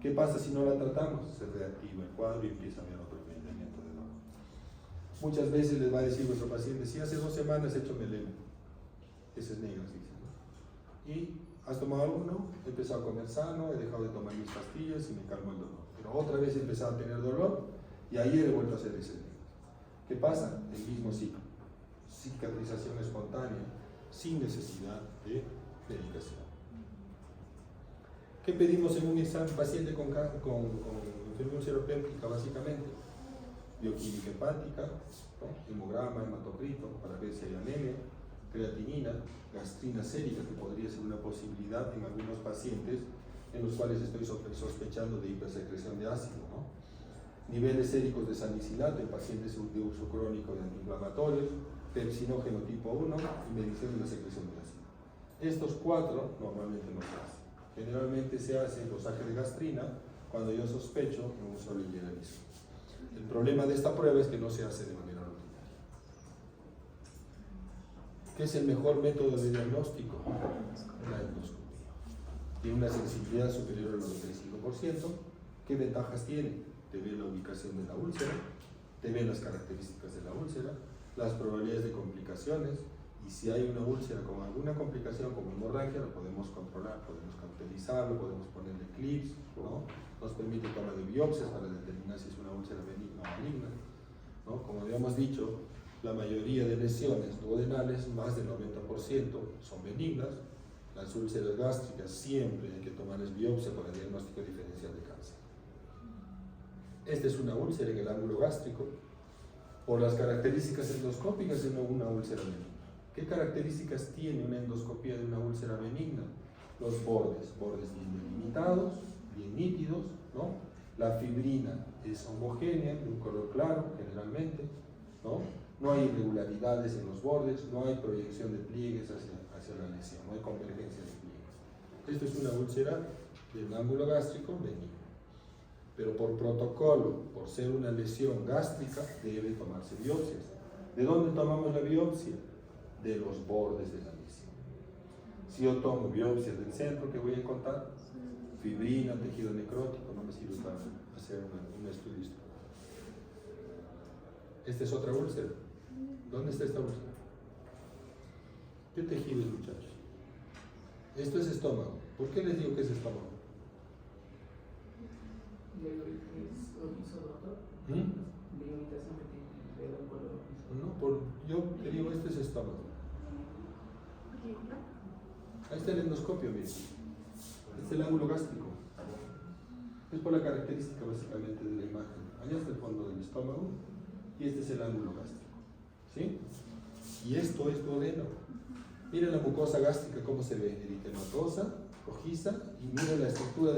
¿Qué pasa si no la tratamos? Se reactiva el cuadro y empieza a haber otro envenenamiento de dolor. Muchas veces les va a decir vuestro paciente, si hace 2 semanas he hecho melena. Ese es negro, dice, ¿no? ¿Y has tomado algo? No, he empezado a comer sano, he dejado de tomar mis pastillas y me calmó el dolor. Pero otra vez he empezado a tener dolor y ayer he vuelto a hacer ese negro. ¿Qué pasa? El mismo ciclo. Cicatrización espontánea, sin necesidad de medicación. ¿Qué pedimos en un examen paciente con enfermedad ulceropéptica? Básicamente, bioquímica hepática, ¿no? Hemograma, hematocrito, para ver si hay anemia, creatinina, gastrina sérica, que podría ser una posibilidad en algunos pacientes en los cuales estoy sospechando de hipersecreción de ácido, ¿no? Niveles séricos de salicilato en pacientes de uso crónico de antiinflamatorios, pepsinógeno tipo 1 y medición de la secreción de ácido. Estos 4 normalmente no se hacen. Generalmente se hace dosaje de gastrina cuando yo sospecho en un solo generalismo. El problema de esta prueba es que no se hace de manera rutinaria. ¿Qué es el mejor método de diagnóstico? La endoscopia. Tiene una sensibilidad superior al 95%. ¿Qué ventajas tiene? Te ve la ubicación de la úlcera, te ve las características de la úlcera, las probabilidades de complicaciones, y si hay una úlcera con alguna complicación como hemorragia, lo podemos controlar, podemos cauterizarlo, podemos ponerle clips, ¿no? Nos permite toma de biopsias para determinar si es una úlcera benigna o maligna, ¿no? Como habíamos dicho, la mayoría de lesiones duodenales, más del 90%, son benignas. Las úlceras gástricas siempre hay que tomarles biopsia para diagnóstico diferencial de cáncer. Esta es una úlcera en el ángulo gástrico. Por las características endoscópicas es una úlcera benigna. ¿Qué características tiene una endoscopía de una úlcera benigna? Los bordes bien delimitados, bien nítidos, ¿no? La fibrina es homogénea, de un color claro generalmente, ¿no? No hay irregularidades en los bordes, no hay proyección de pliegues hacia la lesión, no hay convergencia de pliegues. Esto es una úlcera del ángulo gástrico benigna. Pero por protocolo, por ser una lesión gástrica, debe tomarse biopsias. ¿De dónde tomamos la biopsia? De los bordes de la lesión. Si yo tomo biopsias del centro, ¿qué voy a encontrar? Fibrina, tejido necrótico, no me sirve para hacer un estudio histórico. Esta es otra úlcera. ¿Dónde está esta úlcera? ¿Qué tejido es, muchachos? Esto es estómago. ¿Por qué les digo que es estómago? No, yo te digo, este es estómago. Ahí está el endoscopio, miren. Este es el ángulo gástrico. Es por la característica básicamente de la imagen. Allá está el fondo del estómago y este es el ángulo gástrico. ¿Sí? Y esto es duodeno. Miren la mucosa gástrica cómo se ve, eritematosa, rojiza, y miren la estructura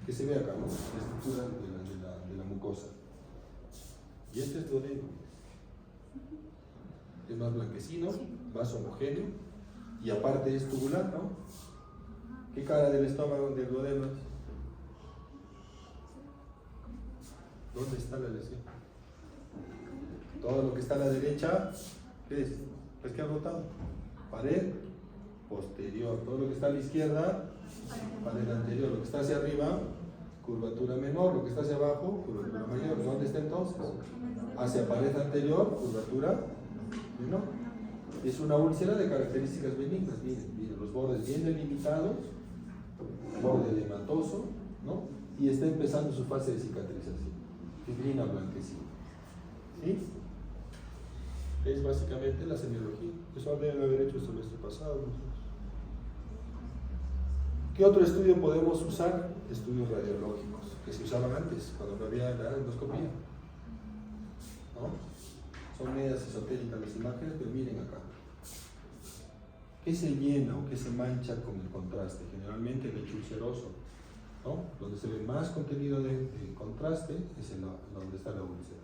que se ve acá, ¿no? La estructura de la mucosa. Y este es duodeno. Es más blanquecino, más homogéneo, y aparte es tubular, ¿no? ¿Qué cara del estómago del duodeno es? ¿Dónde está la lesión? Todo lo que está a la derecha, ¿qué es? Pues que ha rotado. Pared posterior. Todo lo que está a la izquierda, pared anterior. Lo que está hacia arriba, curvatura menor. Lo que está hacia abajo, curvatura mayor. ¿Dónde está entonces? Hacia pared anterior, curvatura menor. Es una úlcera de características benignas. Miren, los bordes bien delimitados, borde edematoso, ¿no? Y está empezando su fase de cicatrización. Fibrina blanquecina. ¿Sí? Es básicamente la semiología. Eso deben haber hecho el semestre pasado. ¿Qué otro estudio podemos usar? Estudios radiológicos, que se usaban antes, cuando no había la endoscopía. ¿No? Son medias esotéricas las imágenes, pero miren acá. ¿Qué se llena o qué se mancha con el contraste? Generalmente el lecho ulceroso, ¿no? Donde se ve más contenido de contraste es en donde está la úlcera.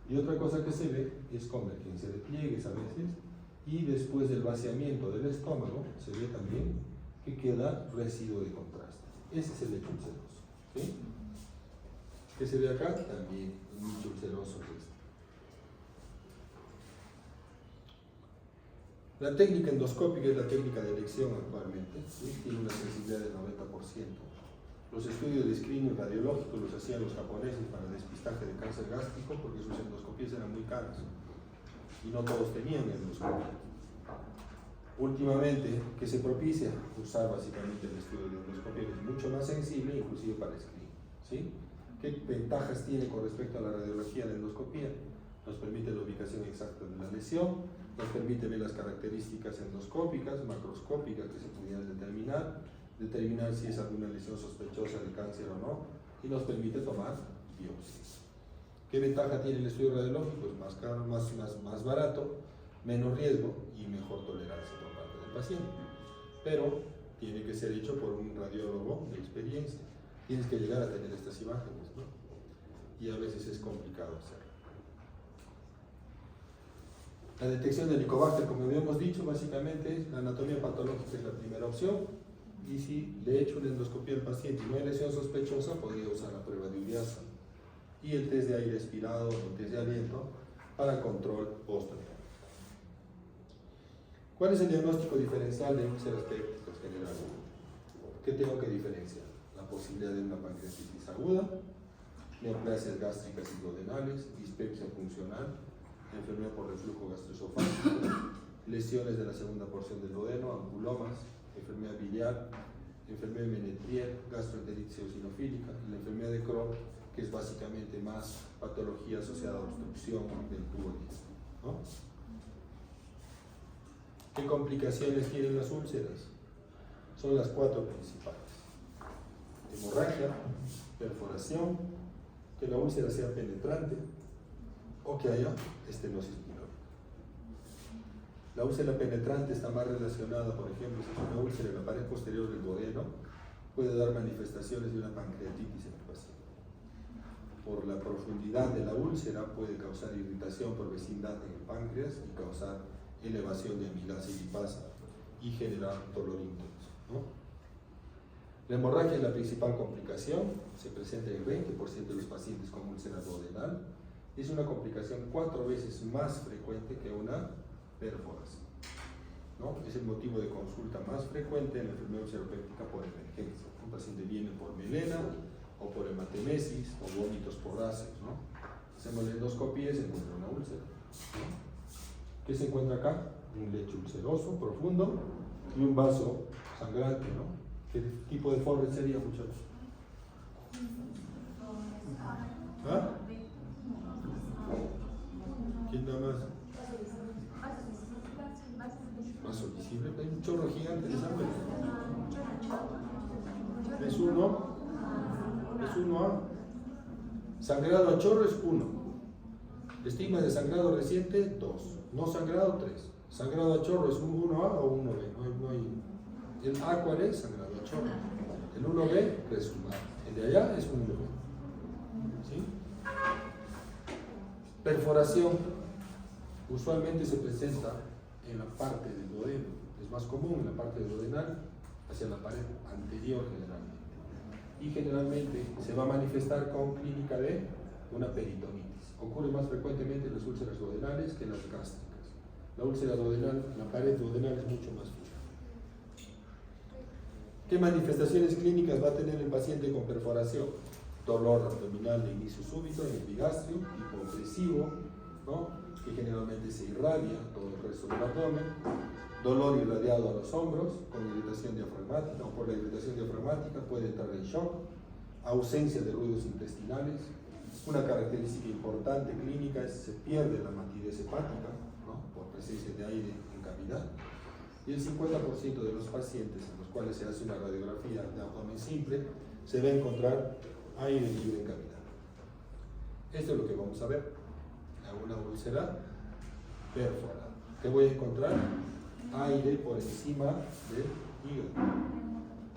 Y otra cosa que se ve es convergencia de pliegues a veces, y después del vaciamiento del estómago se ve también que queda residuo de contraste. Ese es el lecho ulceroso. ¿Sí? ¿Qué se ve acá? También el lecho ulceroso es este. La técnica endoscópica es la técnica de elección actualmente, ¿sí? Tiene una sensibilidad del 90%. Los estudios de screening radiológico los hacían los japoneses para despistaje de cáncer gástrico porque sus endoscopías eran muy caras y no todos tenían endoscopia. Últimamente, ¿qué se propicia? Usar básicamente el estudio de endoscopia, que es mucho más sensible, inclusive para screening, ¿sí? ¿Qué ventajas tiene con respecto a la radiología de endoscopía? Nos permite la ubicación exacta de la lesión, nos permite ver las características endoscópicas, macroscópicas que se pudieran determinar si es alguna lesión sospechosa de cáncer o no, y nos permite tomar biopsias. ¿Qué ventaja tiene el estudio radiológico? Es más caro, más barato, menos riesgo y mejor tolerancia por parte del paciente. Pero tiene que ser hecho por un radiólogo de experiencia. Tienes que llegar a tener estas imágenes, ¿no? Y a veces es complicado hacerlo. La detección del Helicobacter, como habíamos dicho, básicamente la anatomía patológica es la primera opción, y si le he hecho una endoscopía al paciente y no hay lesión sospechosa, podría usar la prueba de Uriasa y el test de aire expirado o el test de aliento para control post-operario. ¿Cuál es el diagnóstico diferencial de úlceras pépticas generalmente? ¿Qué tengo que diferenciar? La posibilidad de una pancreatitis aguda, neoplasias gástricas y duodenales, dispepsia funcional, enfermedad por reflujo gastroesofágico, lesiones de la segunda porción del duodeno, anculomas, enfermedad biliar, enfermedad de Menetrier, gastroenteritis eosinofílica, y la enfermedad de Crohn, que es básicamente más patología asociada a obstrucción del tubo digestivo, ¿no? ¿Qué complicaciones tienen las úlceras? Son las 4 principales: hemorragia, perforación, que la úlcera sea penetrante o que haya estenosis pilórica. La úlcera penetrante está más relacionada, por ejemplo, si es una úlcera en la pared posterior del duodeno, puede dar manifestaciones de una pancreatitis en el paciente. Por la profundidad de la úlcera puede causar irritación por vecindad en el páncreas y causar elevación de amilasa y lipasa y generar dolor intenso, ¿no? La hemorragia es la principal complicación, se presenta en el 20% de los pacientes con úlcera duodenal. Es una complicación 4 veces más frecuente que una perforación, ¿no? Es el motivo de consulta más frecuente en la enfermedad ulceropéptica por emergencia. Un paciente viene por melena o por hematemesis o vómitos podáceos, ¿no? Hacemos la endoscopía y se encuentra una úlcera, ¿no? ¿Qué se encuentra acá? Un lecho ulceroso profundo y un vaso sangrante, ¿no? ¿Qué tipo de forma sería, muchachos? ¿Ah? ¿Quién da más? Vaso visible, hay un chorro gigante de sangre. ¿Es uno? ¿Es 1A? Sangrado a chorro es 1. Estigma de sangrado reciente, 2. No sangrado, 3. Sangrado a chorro es un 1A o 1B. No hay. ¿El A cuál es? Sangrado a chorro. El 1B, resumado. El de allá es un 1B. ¿Sí? Perforación. Usualmente se presenta en la parte del duodeno. Es más común en la parte duodenal, hacia la pared anterior generalmente. Y generalmente se va a manifestar con clínica de una peritonitis. Ocurre más frecuentemente en las úlceras duodenales que en las gástricas. La úlcera duodenal, la pared duodenal es mucho más fija. ¿Qué manifestaciones clínicas va a tener el paciente con perforación? Dolor abdominal de inicio súbito en el epigastrio, hipopresivo, ¿no? Que generalmente se irradia todo el resto del abdomen, dolor irradiado a los hombros con irritación diafragmática o por la irritación diafragmática puede entrar en shock, ausencia de ruidos intestinales. Una característica importante clínica es que se pierde la matidez hepática, ¿no? presencia de aire en cavidad. Y el 50% de los pacientes en los cuales se hace una radiografía de abdomen simple se va a encontrar aire libre en cavidad. Esto es lo que vamos a ver. Una úlcera perforada. ¿Qué voy a encontrar? Aire por encima del hígado.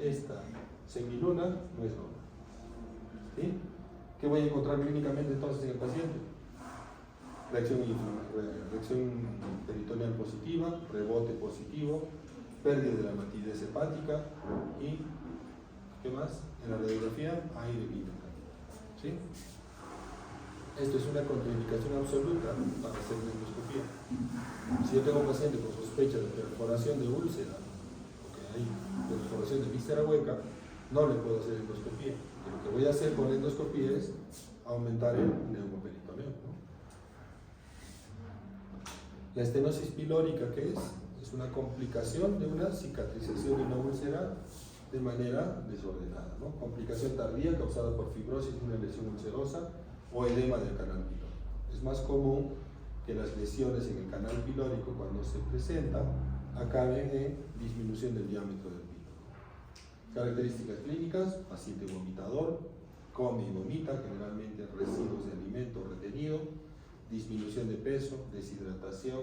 Esta semiluna no es normal. ¿Sí? ¿Qué voy a encontrar clínicamente entonces en el paciente? Reacción peritoneal positiva, rebote positivo, pérdida de la matidez hepática y, ¿qué más? En la radiografía, aire libre. ¿Sí? Esto es una contraindicación absoluta para hacer una endoscopía. Si yo tengo un paciente con sospecha de perforación de úlcera, porque hay perforación de víscera hueca, no le puedo hacer endoscopía. Y lo que voy a hacer con la endoscopía es aumentar el neumoperitoneo, ¿no? La estenosis pilórica, ¿qué es? Es una complicación de una cicatrización de una úlcera de manera desordenada, ¿no? Complicación tardía causada por fibrosis de una lesión ulcerosa o edema del canal pilórico. Es más común que las lesiones en el canal pilórico, cuando se presentan, acaben en disminución del diámetro del pilo. Características clínicas: paciente vomitador, come y vomita, generalmente residuos de alimento retenido, disminución de peso, deshidratación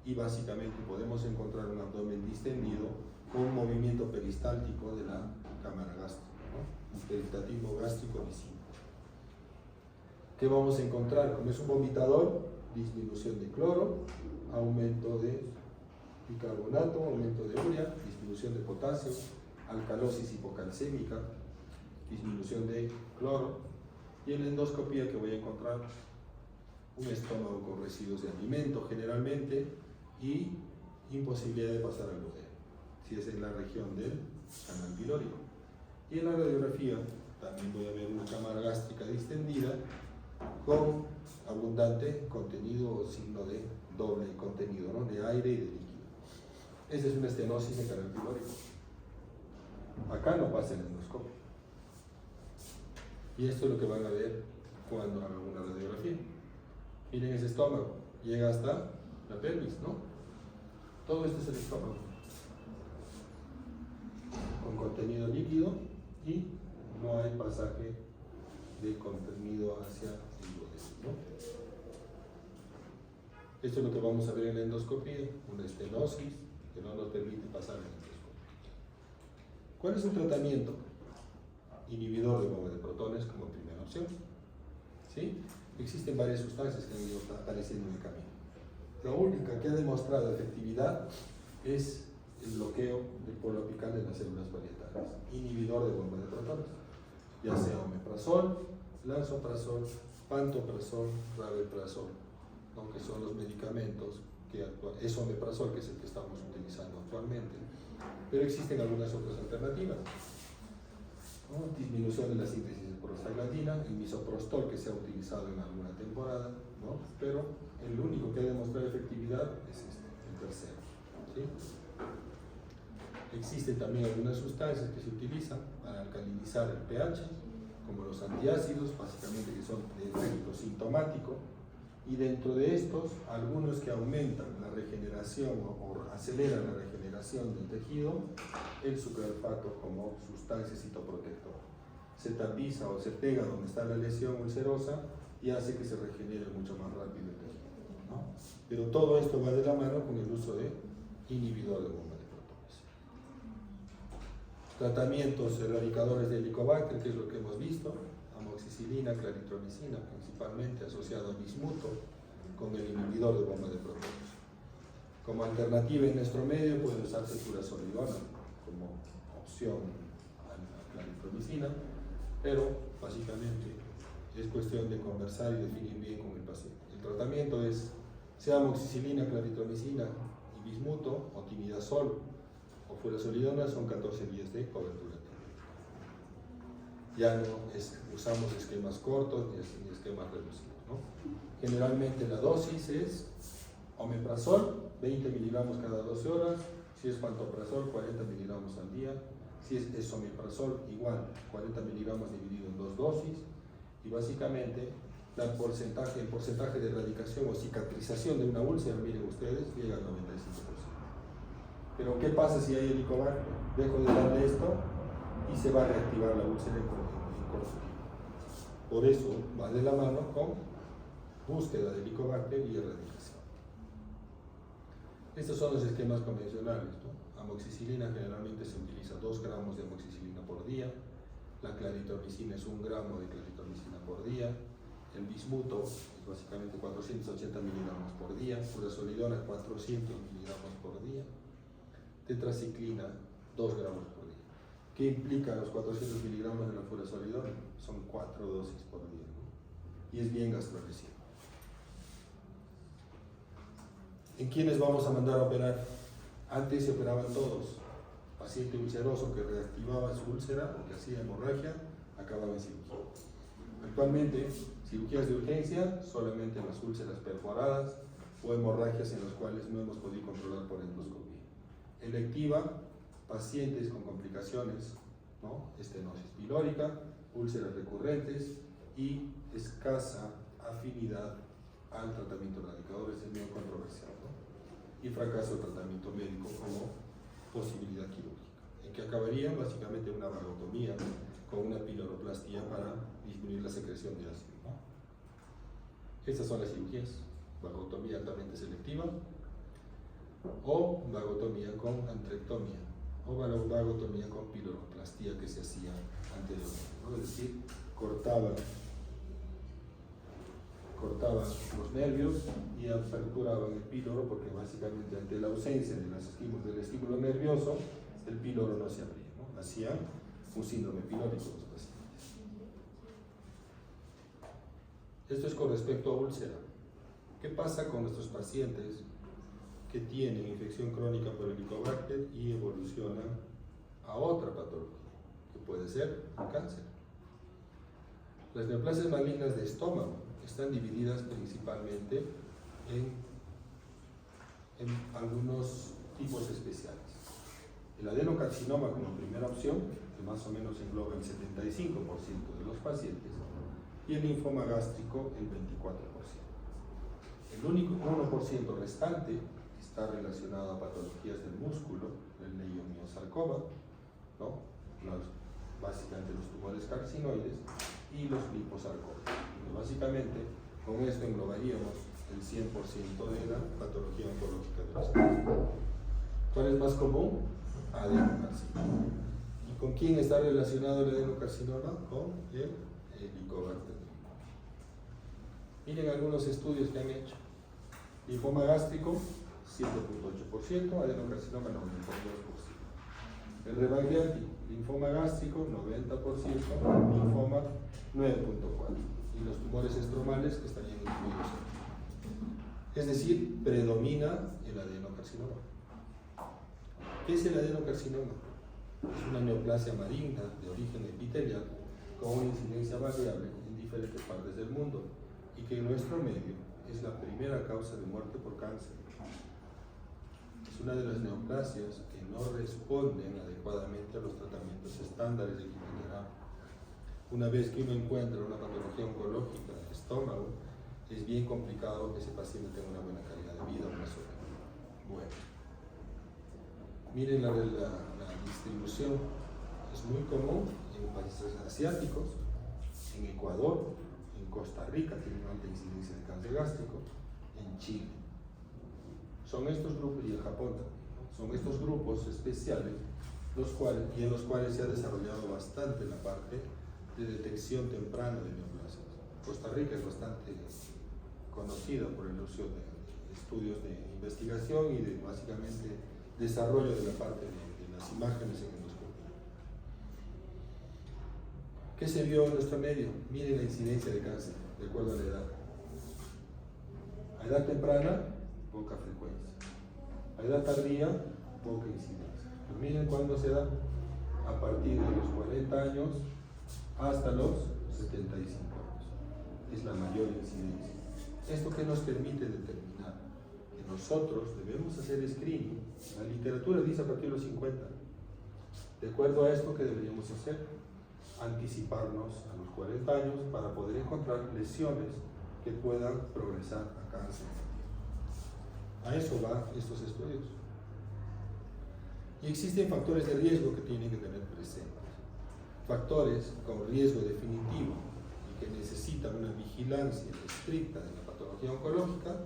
y básicamente podemos encontrar un abdomen distendido con un movimiento peristáltico de la cámara gástrica, ¿no? Un peristaltismo gástrico visible. ¿Qué vamos a encontrar? Como es un vomitador, disminución de cloro, aumento de bicarbonato, aumento de urea, disminución de potasio, alcalosis hipocalcémica, disminución de cloro, y en la endoscopía que voy a encontrar un estómago con residuos de alimento generalmente y imposibilidad de pasar al duodeno, si es en la región del canal pilórico. Y en la radiografía también voy a ver una cámara gástrica distendida con abundante contenido o signo de doble contenido, ¿no? De aire y de líquido. Esa es una estenosis en canal pilórico. Acá no pasa el endoscopio. Y esto es lo que van a ver cuando hagan una radiografía. Miren ese estómago, llega hasta la pelvis, ¿no? Todo esto es el estómago, con contenido líquido y no hay pasaje de contenido hacia el duodeno, ¿no? Esto es lo que vamos a ver en la endoscopía, una estenosis que no nos permite pasar en la endoscopia. ¿Cuál es el tratamiento? Inhibidor de bomba de protones como primera opción. ¿Sí? Existen varias sustancias que han ido apareciendo en el camino. La única que ha demostrado efectividad es el bloqueo del polo apical de las células parietales, inhibidor de bomba de protones, ya sea omeprazol, lansoprazol, pantoprazol, rabeprazol, aunque son los medicamentos que es omeprazol, que es el que estamos utilizando actualmente, pero existen algunas otras alternativas, ¿no? Disminución de la síntesis de prostaglandina, el misoprostol, que se ha utilizado en alguna temporada, ¿no? Pero el único que ha demostrado efectividad es este, el tercero, ¿sí? Existen también algunas sustancias que se utilizan para alcalinizar el pH, como los antiácidos, básicamente que son de efecto sintomático, y dentro de estos, algunos que aumentan la regeneración o aceleran la regeneración del tejido, el sucralfato como sustancia citoprotectora. Se tapiza o se pega donde está la lesión ulcerosa y hace que se regenere mucho más rápido el tejido, ¿no? Pero todo esto va de la mano con el uso de inhibidor de bomba de protones. Tratamientos erradicadores de Helicobacter, que es lo que hemos visto: amoxicilina, claritromicina, principalmente asociado a bismuto, con el inhibidor de bomba de protones. Como alternativa en nuestro medio puede usarse furazolidona como opción a la claritromicina, pero básicamente es cuestión de conversar y definir bien con el paciente. El tratamiento es sea amoxicilina, claritromicina y bismuto, o timidazol o furazolidona, son 14 días de cobertura. Ya no usamos esquemas cortos ni esquemas reducidos, ¿no? Generalmente la dosis es omeprazol, 20 miligramos cada 12 horas, si es pantoprazol, 40 miligramos al día, si es esomeprazol, igual, 40 miligramos dividido en 2 dosis, y básicamente el porcentaje de erradicación o cicatrización de una úlcera, miren ustedes, llega al 95%. Pero ¿qué pasa si hay helicobacter? Dejo de darle esto y se va a reactivar la úlcera en corto tiempo. Por eso va de la mano con búsqueda de helicobacter y erradicación. Estos son los esquemas convencionales, ¿no? Amoxicilina generalmente se utiliza 2 gramos de amoxicilina por día, la claritromicina es 1 gramo de claritromicina por día, el bismuto es básicamente 480 miligramos por día, furazolidona 400 miligramos por día, tetraciclina 2 gramos por día. ¿Qué implica los 400 miligramos de la furazolidona? Son 4 dosis por día, ¿no? Y es bien gastrolesivo. ¿En quiénes vamos a mandar a operar? Antes se operaban todos. Paciente ulceroso que reactivaba su úlcera o que hacía hemorragia, acababa en cirugía. Actualmente, cirugías de urgencia solamente en las úlceras perforadas o hemorragias en las cuales no hemos podido controlar por endoscopia. Electiva, pacientes con complicaciones, ¿no? Estenosis pilórica, úlceras recurrentes y escasa afinidad al tratamiento erradicador, es muy controversial, ¿no? Y fracaso del tratamiento médico como posibilidad quirúrgica, en que acabaría básicamente una vagotomía con una piloroplastia para disminuir la secreción de ácido, ¿no? Estas son las cirugías: vagotomía altamente selectiva, o vagotomía con antrectomía, o vagotomía con piloroplastia que se hacía anteriormente, ¿no? Es decir, cortaban los nervios y aperturaban el píloro, porque básicamente ante la ausencia del estímulo nervioso, el píloro no se abría, ¿no? Hacían un síndrome pilórico los pacientes. Esto es con respecto a úlcera. ¿Qué pasa con nuestros pacientes que tienen infección crónica por helicobacter y evolucionan a otra patología, que puede ser un cáncer? Las neoplasias malignas de estómago están divididas principalmente en algunos tipos especiales. El adenocarcinoma como primera opción, que más o menos engloba el 75% de los pacientes, y el linfoma gástrico el 24%. El único 1% restante está relacionado a patologías del músculo, el leiomiosarcoma, ¿no? Básicamente los tumores carcinoides y los liposarcomas. Básicamente, con esto englobaríamos el 100% de la patología oncológica de los pacientes. ¿Cuál es más común? Adenocarcinoma. ¿Y con quién está relacionado el adenocarcinoma? Con el helicobacter. Miren algunos estudios que han hecho. Linfoma gástrico, 7.8%, adenocarcinoma, 92%. El rebagliati, linfoma gástrico, 90%, linfoma, 9.4%. Y los tumores estromales que estarían incluidos aquí. Es decir, predomina el adenocarcinoma. ¿Qué es el adenocarcinoma? Es una neoplasia maligna de origen epitelial con una incidencia variable en diferentes partes del mundo y que en nuestro medio es la primera causa de muerte por cáncer. Es una de las neoplasias que no responden adecuadamente a los tratamientos estándares de quimioterapia. Una vez que uno encuentra una patología oncológica del estómago, es bien complicado que ese paciente tenga una buena calidad de vida, una sobrevida. Bueno, miren la distribución. Es muy común en países asiáticos, en Ecuador, en Costa Rica tiene una alta incidencia de cáncer gástrico, en Chile. Son estos grupos, y en Japón también, ¿no? Son estos grupos especiales en los cuales se ha desarrollado bastante la parte de detección temprana de neoplasias. Costa Rica es bastante conocida por el uso de estudios de investigación y de básicamente desarrollo de la parte de las imágenes en endoscopia. ¿Qué se vio en nuestro medio? Miren la incidencia de cáncer, de acuerdo a la edad. A edad temprana, poca frecuencia. A edad tardía, poca incidencia. Pues miren cuándo se da. A partir de los 40 años hasta los 75 años. Es la mayor incidencia. ¿Esto qué nos permite determinar? Que nosotros debemos hacer screening. La literatura dice a partir de los 50. De acuerdo a esto, ¿qué deberíamos hacer? anticiparnos a los 40 años para poder encontrar lesiones que puedan progresar a cáncer. A eso van estos estudios. Y existen factores de riesgo que tienen que tener presentes. Factores con riesgo definitivo y que necesitan una vigilancia estricta de la patología oncológica,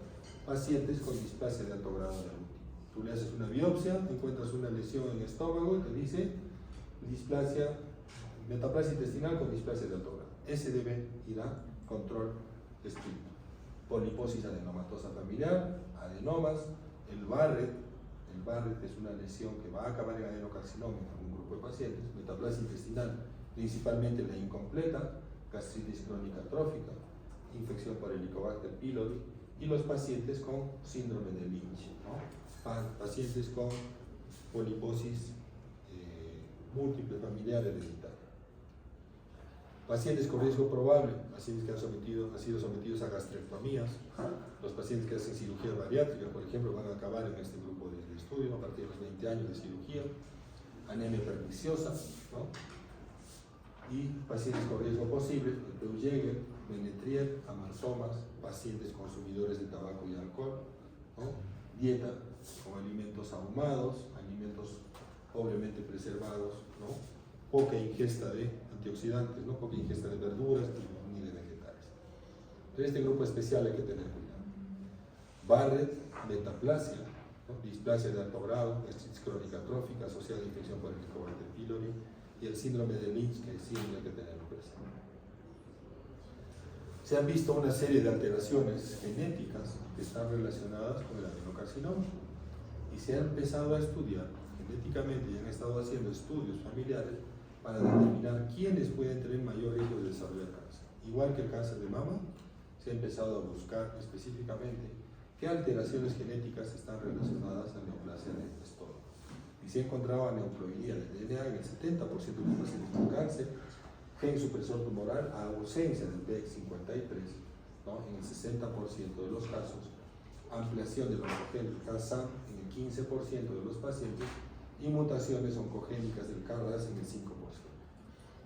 pacientes con displasia de alto grado de glúteo. Tú le haces una biopsia, encuentras una lesión en el estómago y te dice displasia, metaplasia intestinal con displasia de alto grado. Ese debe ir a control estricto. Poliposis adenomatosa familiar, adenomas, el Barrett es una lesión que va a acabar en adenocarcinoma en algún grupo de pacientes, metaplasia intestinal, principalmente la incompleta, gastritis crónica atrófica, infección por Helicobacter pylori, y los pacientes con síndrome de Lynch, ¿no? Pacientes con poliposis múltiple familiar hereditaria. Pacientes con riesgo probable, pacientes que han sido sometidos a gastrectomías, los pacientes que hacen cirugía bariátrica, por ejemplo, van a acabar en este grupo de estudio a partir de los 20 años de cirugía, anemia perniciosa, ¿no? Y pacientes con riesgo posible, Peugeger, Menetrier, amarsomas, pacientes consumidores de tabaco y alcohol, ¿no? Dieta con alimentos ahumados, alimentos pobremente preservados, ¿no? Poca ingesta de antioxidantes, ¿no? Poca ingesta de verduras ni de vegetales. En este grupo especial hay que tener cuidado. Barrett, metaplasia, ¿no? Displasia de alto grado, gastritis crónica atrófica asociada a infección por Helicobacter pylori, y el síndrome de Lynch, que siempre hay que tenerlo presente. Se han visto una serie de alteraciones genéticas que están relacionadas con el adenocarcinoma y se ha empezado a estudiar genéticamente y han estado haciendo estudios familiares para determinar quiénes pueden tener mayor riesgo de desarrollar cáncer. Igual que el cáncer de mama, se ha empezado a buscar específicamente qué alteraciones genéticas están relacionadas a neoplasia del estómago. Y se encontraba neoploidía del DNA en el 70% de los pacientes con cáncer, gen supresor tumoral a ausencia del PEC53, ¿no? En el 60% de los casos, ampliación del oncogénico del CASAM en el 15% de los pacientes y mutaciones oncogénicas del KRAS en el 5%.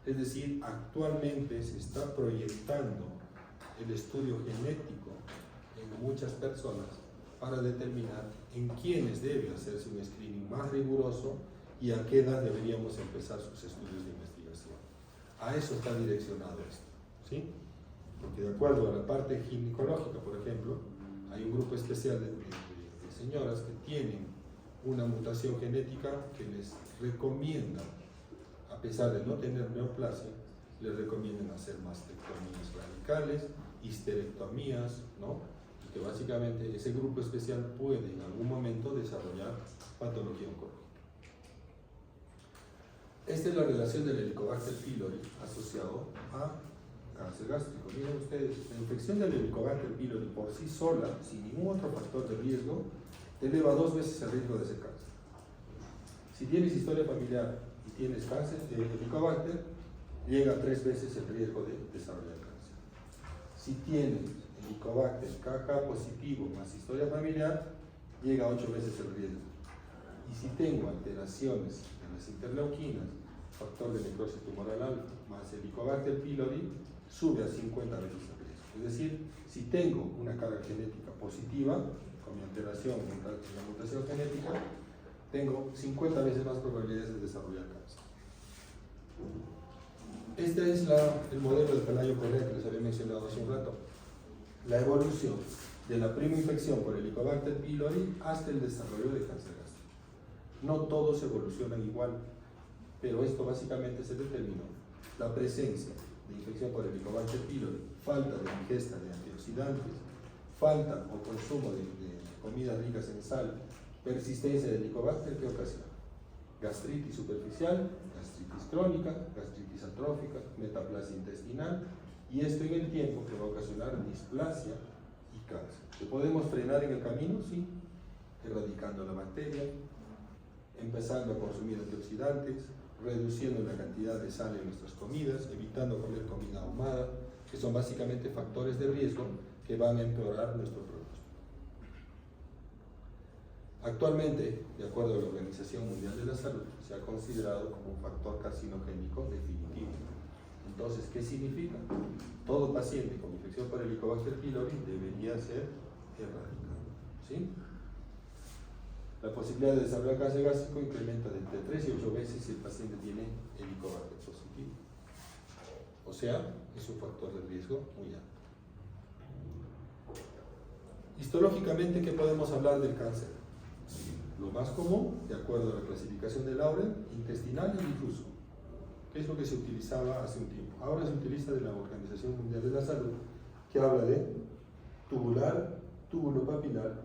Es decir, actualmente se está proyectando el estudio genético en muchas personas para determinar en quiénes debe hacerse un screening más riguroso y a qué edad deberíamos empezar sus estudios de investigación. A eso está direccionado esto, ¿sí? Porque de acuerdo a la parte ginecológica, por ejemplo, hay un grupo especial de señoras que tienen una mutación genética que les recomienda, a pesar de no tener neoplasia, les recomiendan hacer mastectomías radicales, histerectomías, ¿no? Y que básicamente ese grupo especial puede en algún momento desarrollar patología oncológica. Esta es la relación del Helicobacter pylori asociado a cáncer gástrico. Miren ustedes, la infección del Helicobacter pylori por sí sola, sin ningún otro factor de riesgo, te eleva 2 veces el riesgo de ese cáncer. Si tienes historia familiar y tienes cáncer de Helicobacter, llega a 3 veces el riesgo de desarrollar cáncer. Si tienes Helicobacter KK positivo más historia familiar, llega a 8 veces el riesgo. Y si tengo alteraciones en las interleuquinas, factor de necrosis tumoral alfa más Helicobacter pylori, sube a 50 veces el riesgo. Es decir, si tengo una carga genética positiva, con mi alteración en la mutación genética, tengo 50 veces más probabilidades de desarrollar cáncer. Este es el modelo de Pelayo-Correa que les había mencionado hace un rato. La evolución de la prima infección por Helicobacter pylori hasta el desarrollo de cáncer gástrico. No todos evolucionan igual, pero esto básicamente se determinó. La presencia de infección por Helicobacter pylori, falta de ingesta de antioxidantes, falta o consumo de comidas ricas en sal, persistencia de Helicobacter, ¿qué ocasiona? Gastritis superficial, gastritis crónica, gastritis atrófica, metaplasia intestinal, y esto en el tiempo que va a ocasionar displasia y cáncer. ¿Lo podemos frenar en el camino? Sí, erradicando la bacteria, empezando a consumir antioxidantes, reduciendo la cantidad de sal en nuestras comidas, evitando comer comida ahumada, que son básicamente factores de riesgo que van a empeorar nuestro pronóstico. Actualmente, de acuerdo a la Organización Mundial de la Salud, se ha considerado como un factor carcinogénico definitivo. Entonces, ¿qué significa? Todo paciente con infección por Helicobacter pylori debería ser erradicado. ¿Sí? La posibilidad de desarrollar cáncer gástrico incrementa de entre 3 y 8 veces si el paciente tiene Helicobacter positivo. O sea, es un factor de riesgo muy alto. Histológicamente, ¿qué podemos hablar del cáncer? Lo más común, de acuerdo a la clasificación de Lauren, intestinal y difuso, que es lo que se utilizaba hace un tiempo. Ahora se utiliza de la Organización Mundial de la Salud, que habla de tubular, túbulo papilar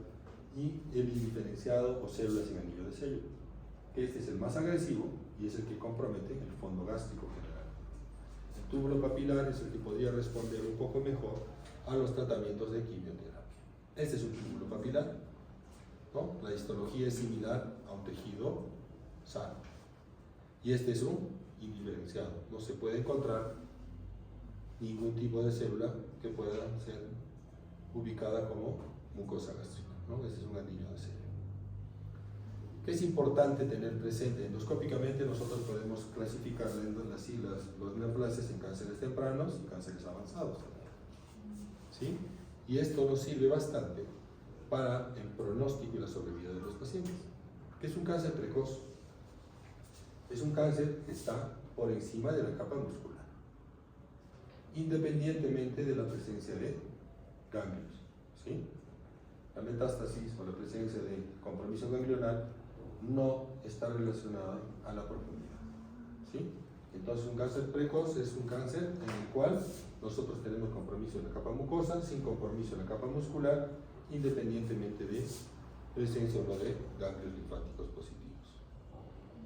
y el indiferenciado o células sin anillo de sello. Este es el más agresivo y es el que compromete el fondo gástrico general. El túbulo papilar es el que podría responder un poco mejor a los tratamientos de quimioterapia. Este es un túbulo papilar, ¿no? La histología es similar a un tejido sano. Y este es un indiferenciado. No se puede encontrar ningún tipo de célula que pueda ser ubicada como mucosa gástrica, ¿no? Este es un anillo de sello. ¿Qué es importante tener presente? Endoscópicamente nosotros podemos clasificar las siglas, los neoplasias en cánceres tempranos y cánceres avanzados. ¿Sí? Y esto nos sirve bastante para el pronóstico y la sobrevida de los pacientes. ¿Qué es un cáncer precoz? Es un cáncer que está por encima de la capa muscular, independientemente de la presencia de ganglios. ¿Sí? La metástasis o la presencia de compromiso ganglional no está relacionada a la profundidad. ¿Sí? Entonces, un cáncer precoz es un cáncer en el cual nosotros tenemos compromiso en la capa mucosa, sin compromiso en la capa muscular, independientemente de presencia o no de ganglios linfáticos positivos.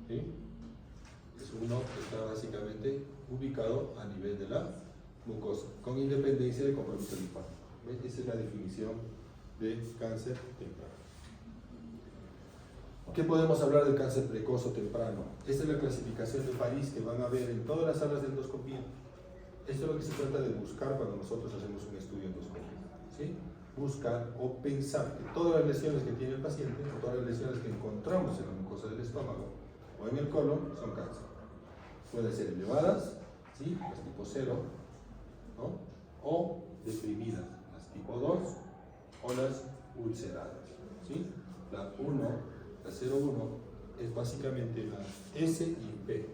¿Sí? Es uno que está básicamente ubicado a nivel de la mucosa, con independencia de compromiso linfático. Esa es la definición de cáncer temprano. ¿Qué podemos hablar del cáncer precoz o temprano? Esta es la clasificación de París que van a ver en todas las salas de endoscopía. Esto es lo que se trata de buscar cuando nosotros hacemos un estudio endoscópico. ¿Sí? Buscar o pensar que todas las lesiones que tiene el paciente, o todas las lesiones que encontramos en la mucosa del estómago o en el colon, son cáncer. Pueden ser elevadas, ¿sí? Las tipo 0, ¿no? O deprimidas, las tipo 2 o las ulceradas. ¿Sí? La 1, la 0,1 es básicamente la S y P,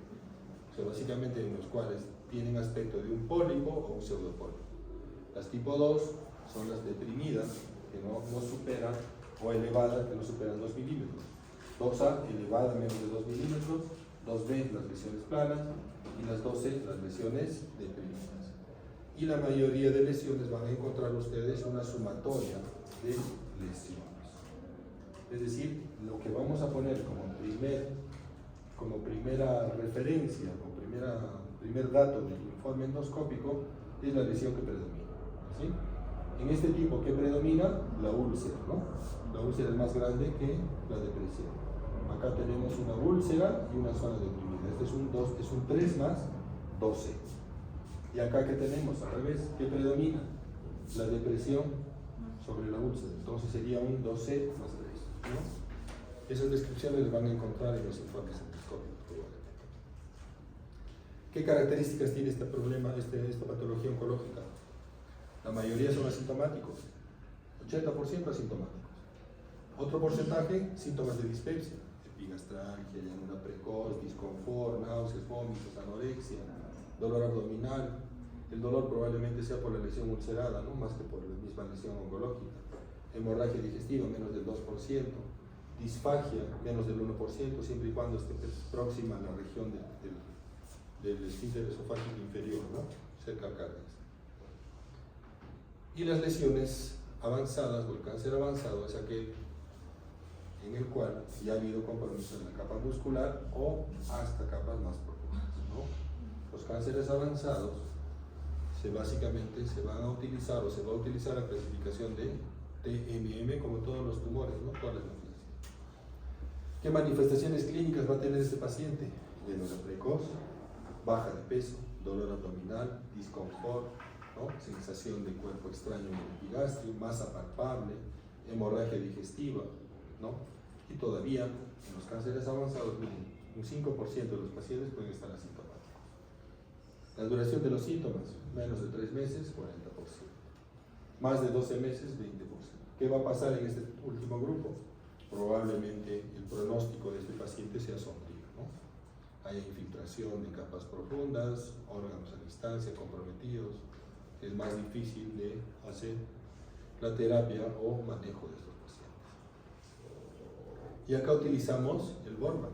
o sea, básicamente en los cuales tienen aspecto de un pólipo o un pseudopólipo. Las tipo 2 son las deprimidas, que no superan, o elevadas, que no superan 2 milímetros. 2A elevada a menos de 2 milímetros, 2B las lesiones planas y las 2C las lesiones deprimidas. Y la mayoría de lesiones van a encontrar ustedes una sumatoria de lesiones. Es decir, lo que vamos a poner como primera referencia, como primer dato del informe endoscópico es la lesión que predomina. ¿Sí? En este tipo, ¿qué predomina? La úlcera, ¿no? La úlcera es más grande que la depresión. Acá tenemos una úlcera y una zona deprimida. Este es un 3 más 12. Y acá, ¿qué tenemos? Al revés, ¿qué predomina? La depresión sobre la úlcera. Entonces sería un 12 más 3. ¿No? Esas descripciones las van a encontrar en los informes endoscópicos probablemente. ¿Qué características tiene este problema, esta patología oncológica? La mayoría son asintomáticos, 80% asintomáticos. Otro porcentaje, síntomas de dispepsia, epigastralgia, llanura precoz, disconfort, náuseas, vómitos, anorexia, dolor abdominal. El dolor probablemente sea por la lesión ulcerada, ¿no? Más que por la misma lesión oncológica. Hemorragia digestiva, menos del 2%, disfagia, menos del 1%, siempre y cuando esté próxima a la región del esfínter esofágico inferior, ¿no? Cerca al cardias. Y las lesiones avanzadas, o el cáncer avanzado, es aquel en el cual ya ha habido compromiso en la capa muscular o hasta capas más profundas, ¿no? Los cánceres avanzados básicamente se van a utilizar, o se va a utilizar la clasificación de TMM como todos los tumores, ¿no? Todas las neoplasias. ¿Qué manifestaciones clínicas va a tener este paciente? Llanura precoz, baja de peso, dolor abdominal, disconfort, ¿no? Sensación de cuerpo extraño en el epigastrio, masa palpable, hemorragia digestiva, ¿no? Y todavía en los cánceres avanzados, miren, un 5% de los pacientes pueden estar asintomáticos. La duración de los síntomas, menos de 3 meses, 40%. Más de 12 meses, 20%. ¿Qué va a pasar en este último grupo? Probablemente el pronóstico de este paciente sea sombrío, ¿no? Haya infiltración en capas profundas, órganos a distancia comprometidos. Es más difícil de hacer la terapia o manejo de estos pacientes. Y acá utilizamos el Borman.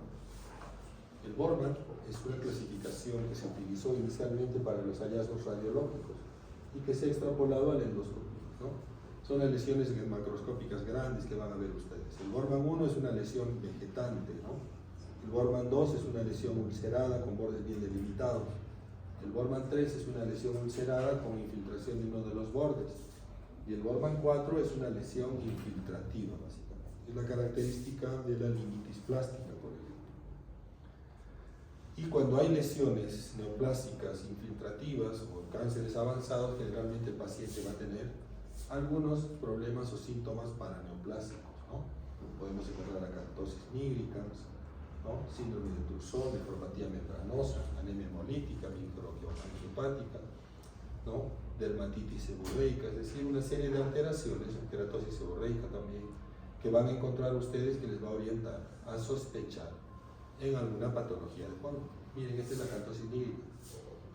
El Borman es una clasificación que se utilizó inicialmente para los hallazgos radiológicos y que se ha extrapolado a la endoscopía, ¿no? Son las lesiones macroscópicas grandes que van a ver ustedes. El Borman 1 es una lesión vegetante, ¿no? El Borman 2 es una lesión ulcerada con bordes bien delimitados. El Borman 3 es una lesión ulcerada con infiltración de uno de los bordes. Y el Borman 4 es una lesión infiltrativa, básicamente. Es la característica de la limnitis plástica, por ejemplo. Y cuando hay lesiones neoplásticas infiltrativas o cánceres avanzados, generalmente el paciente va a tener algunos problemas o síntomas paraneoplásicos, ¿no? Podemos encontrar acartosis nígricans, ¿no? Síndrome de Tourson, nefropatía membranosa, anemia hemolítica, microangiopática, ¿no? Dermatitis seborreica, es decir, una serie de alteraciones, queratosis seborreica también, que van a encontrar ustedes que les va a orientar a sospechar en alguna patología de fondo. Miren, esta es la acartosis nígrica,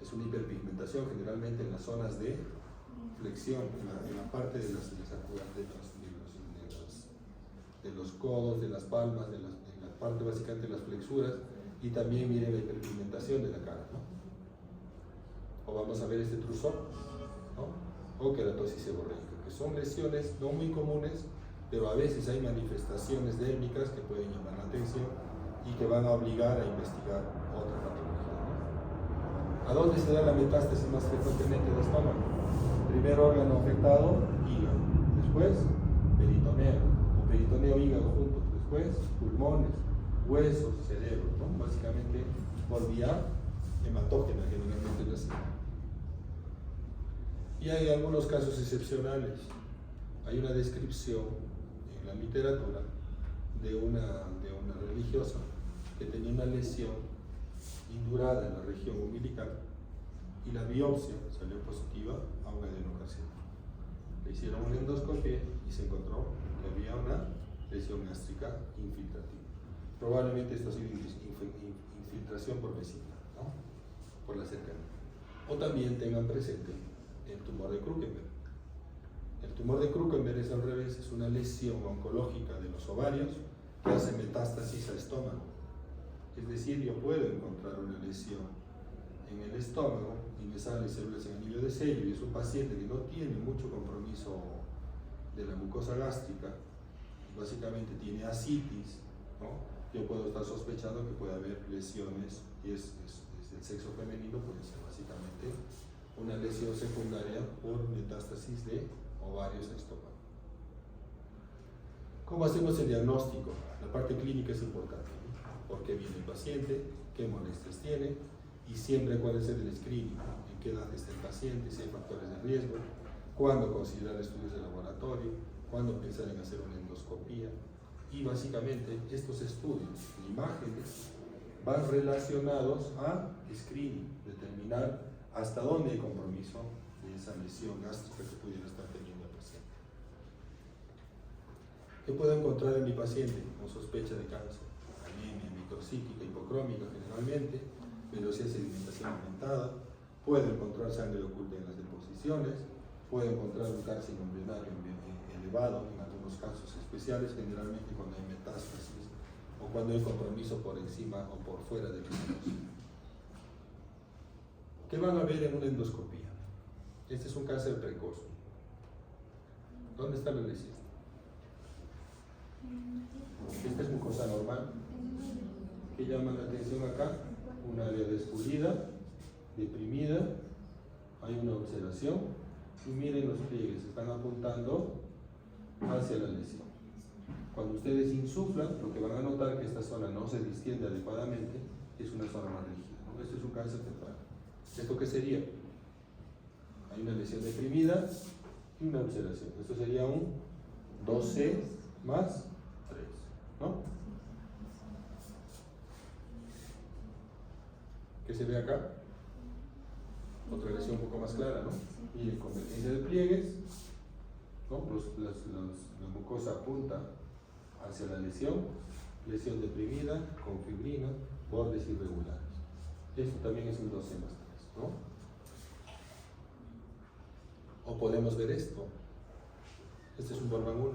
es una hiperpigmentación generalmente en las zonas de flexión, en la parte de los codos, de las palmas, de la parte básicamente de las flexuras, y también miren la hiperpigmentación de la cara, ¿no? O vamos a ver este trusón, ¿no? O queratosis seborreica, que son lesiones no muy comunes, pero a veces hay manifestaciones dérmicas que pueden llamar la atención y que van a obligar a investigar otra patología, ¿no? ¿A dónde se da la metástasis más frecuentemente del estómago? Primer órgano afectado, hígado, después peritoneo o peritoneo-hígado juntos, después pulmones, huesos, cerebro, ¿no? Básicamente por vía hematógena, generalmente es así. Y hay algunos casos excepcionales. Hay una descripción en la literatura de una religiosa que tenía una lesión indurada en la región umbilical y la biopsia salió positiva a un adenocarcinoma. Le hicieron una endoscopia y se encontró que había una lesión gástrica infiltrativa. Probablemente esto ha sido infiltración por vecindad, ¿no? Por la cercanía. O también tengan presente el tumor de Krukenberg. El tumor de Krukenberg es al revés, es una lesión oncológica de los ovarios que hace metástasis al estómago. Es decir, yo puedo encontrar una lesión en el estómago y me salen células en anillo de sello y es un paciente que no tiene mucho compromiso de la mucosa gástrica, básicamente tiene ascitis, ¿no? Yo puedo estar sospechando que puede haber lesiones y es del sexo femenino, puede ser básicamente una lesión secundaria por metástasis de ovarios al estómago. ¿Cómo hacemos el diagnóstico? La parte clínica es importante, ¿no? ¿Por qué viene el paciente? ¿Qué molestias tiene? Y siempre cuál es el screening, en qué edad está el paciente, si hay factores de riesgo, cuándo considerar estudios de laboratorio, cuándo pensar en hacer una endoscopía. Y básicamente estos estudios de imágenes van relacionados a screening, determinar hasta dónde hay compromiso de esa lesión gástrica que pudiera estar teniendo el paciente. ¿Qué puedo encontrar en mi paciente con sospecha de cáncer? Anemia microcíclica, hipocrómica generalmente, velocidad de sedimentación aumentada, puedo encontrar sangre oculta en las deposiciones, puedo encontrar un carcinoma embrionario elevado en algunos casos especiales, generalmente cuando hay metástasis o cuando hay compromiso por encima o por fuera del tumor. ¿Qué van a ver en una endoscopía? Este es un cáncer precoz. ¿Dónde está la lesión? Esta es mucosa normal. ¿Qué llama la atención acá? Un área descubierta, deprimida, hay una ulceración y miren los pliegues, están apuntando hacia la lesión. Cuando ustedes insuflan, lo que van a notar es que esta zona no se distiende adecuadamente, es una zona más rígida, ¿no? Esto es un cáncer temprano. ¿Esto qué sería? Hay una lesión deprimida y una ulceración. Esto sería un 2C más 3, ¿no? ¿Qué se ve acá? Otra lesión un poco más clara, ¿no? Miren, convergencia de pliegues, ¿no? La mucosa apunta hacia la lesión deprimida, con fibrina, bordes irregulares. Esto también es un 12 más 3, ¿no? O podemos ver esto. Este es un Borman 1.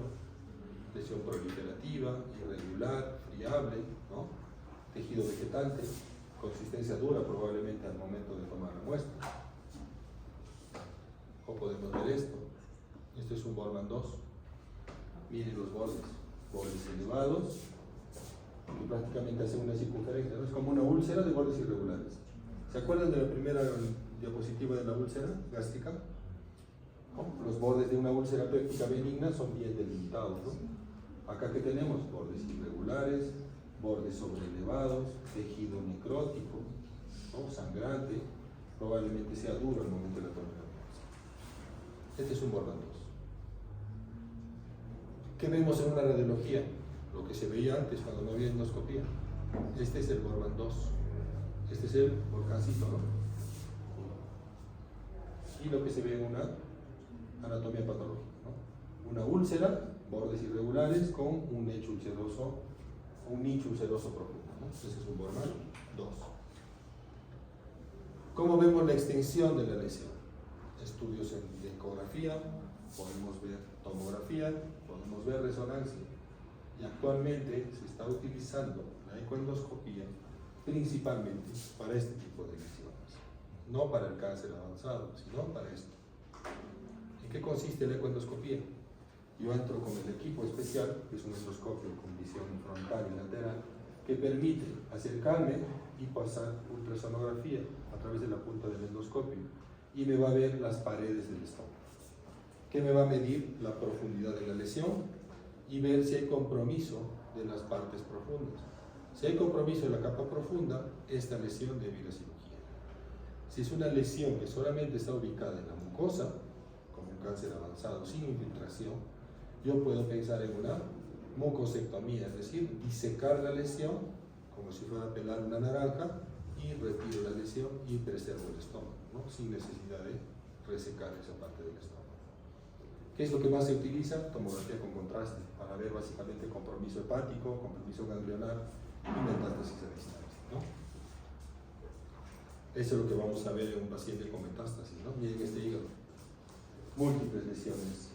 Lesión proliferativa, irregular, friable, ¿no? Tejido vegetante, consistencia dura probablemente al momento de tomar la muestra. O podemos ver esto. Este es un Borman 2. Miren los bordes elevados, que prácticamente hacen una circunferencia, ¿no? Es como una úlcera de bordes irregulares. ¿Se acuerdan de la primera diapositiva de la úlcera gástrica? ¿No? Los bordes de una úlcera péptica benigna son bien delimitados, ¿no? Acá que tenemos bordes irregulares, bordes sobreelevados, tejido necrótico, ¿no? Sangrante, probablemente sea duro al momento de la toma de la muestra. Este es un Borman 2. ¿Qué vemos en una radiología? Lo que se veía antes cuando no había endoscopía. Este es el Borman 2. Este es el volcancito, ¿no? Y lo que se ve en una anatomía patológica, ¿no? Una úlcera, bordes irregulares con un nicho ulceroso profundo, ¿no? Ese es un Borman 2. ¿Cómo vemos la extensión de la lesión? Estudios de ecografía, podemos ver tomografía, podemos ver resonancia. Y actualmente se está utilizando la ecoendoscopía principalmente para este tipo de lesiones, no para el cáncer avanzado, sino para esto. ¿En qué consiste la ecoendoscopía? Yo entro con el equipo especial, que es un endoscopio con visión frontal y lateral, que permite acercarme y pasar ultrasonografía a través de la punta del endoscopio y me va a ver las paredes del estómago, que me va a medir la profundidad de la lesión y ver si hay compromiso de las partes profundas. Si hay compromiso de la capa profunda, esta lesión debe ir a cirugía. Si es una lesión que solamente está ubicada en la mucosa, como un cáncer avanzado sin infiltración, yo puedo pensar en una mucosectomía, es decir, disecar la lesión como si fuera a pelar una naranja y retiro la lesión y preservo el estómago, ¿no? Sin necesidad de resecar esa parte del estómago. ¿Qué es lo que más se utiliza? Tomografía con contraste, para ver básicamente compromiso hepático, compromiso ganglionar y metástasis a distancia, ¿no? Eso es lo que vamos a ver en un paciente con metástasis, ¿no? Miren este hígado. Múltiples lesiones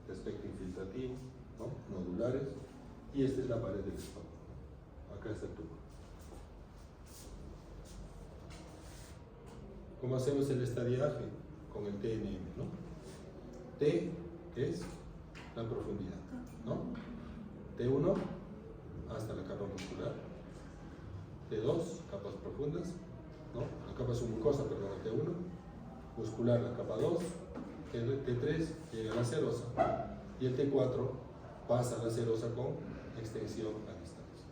de aspecto infiltrativo, ¿no? Nodulares, y esta es la pared del estómago, ¿no? Acá está el tubo. ¿Cómo hacemos el estadiaje? Con el TNM, ¿no? T, que es la profundidad, ¿no? T1 hasta la capa muscular, T2, capas profundas, ¿no? La capa submucosa, perdón, el T1, muscular, la capa 2, el T3 llega a la serosa y el T4 pasa a la serosa con extensión a distancia.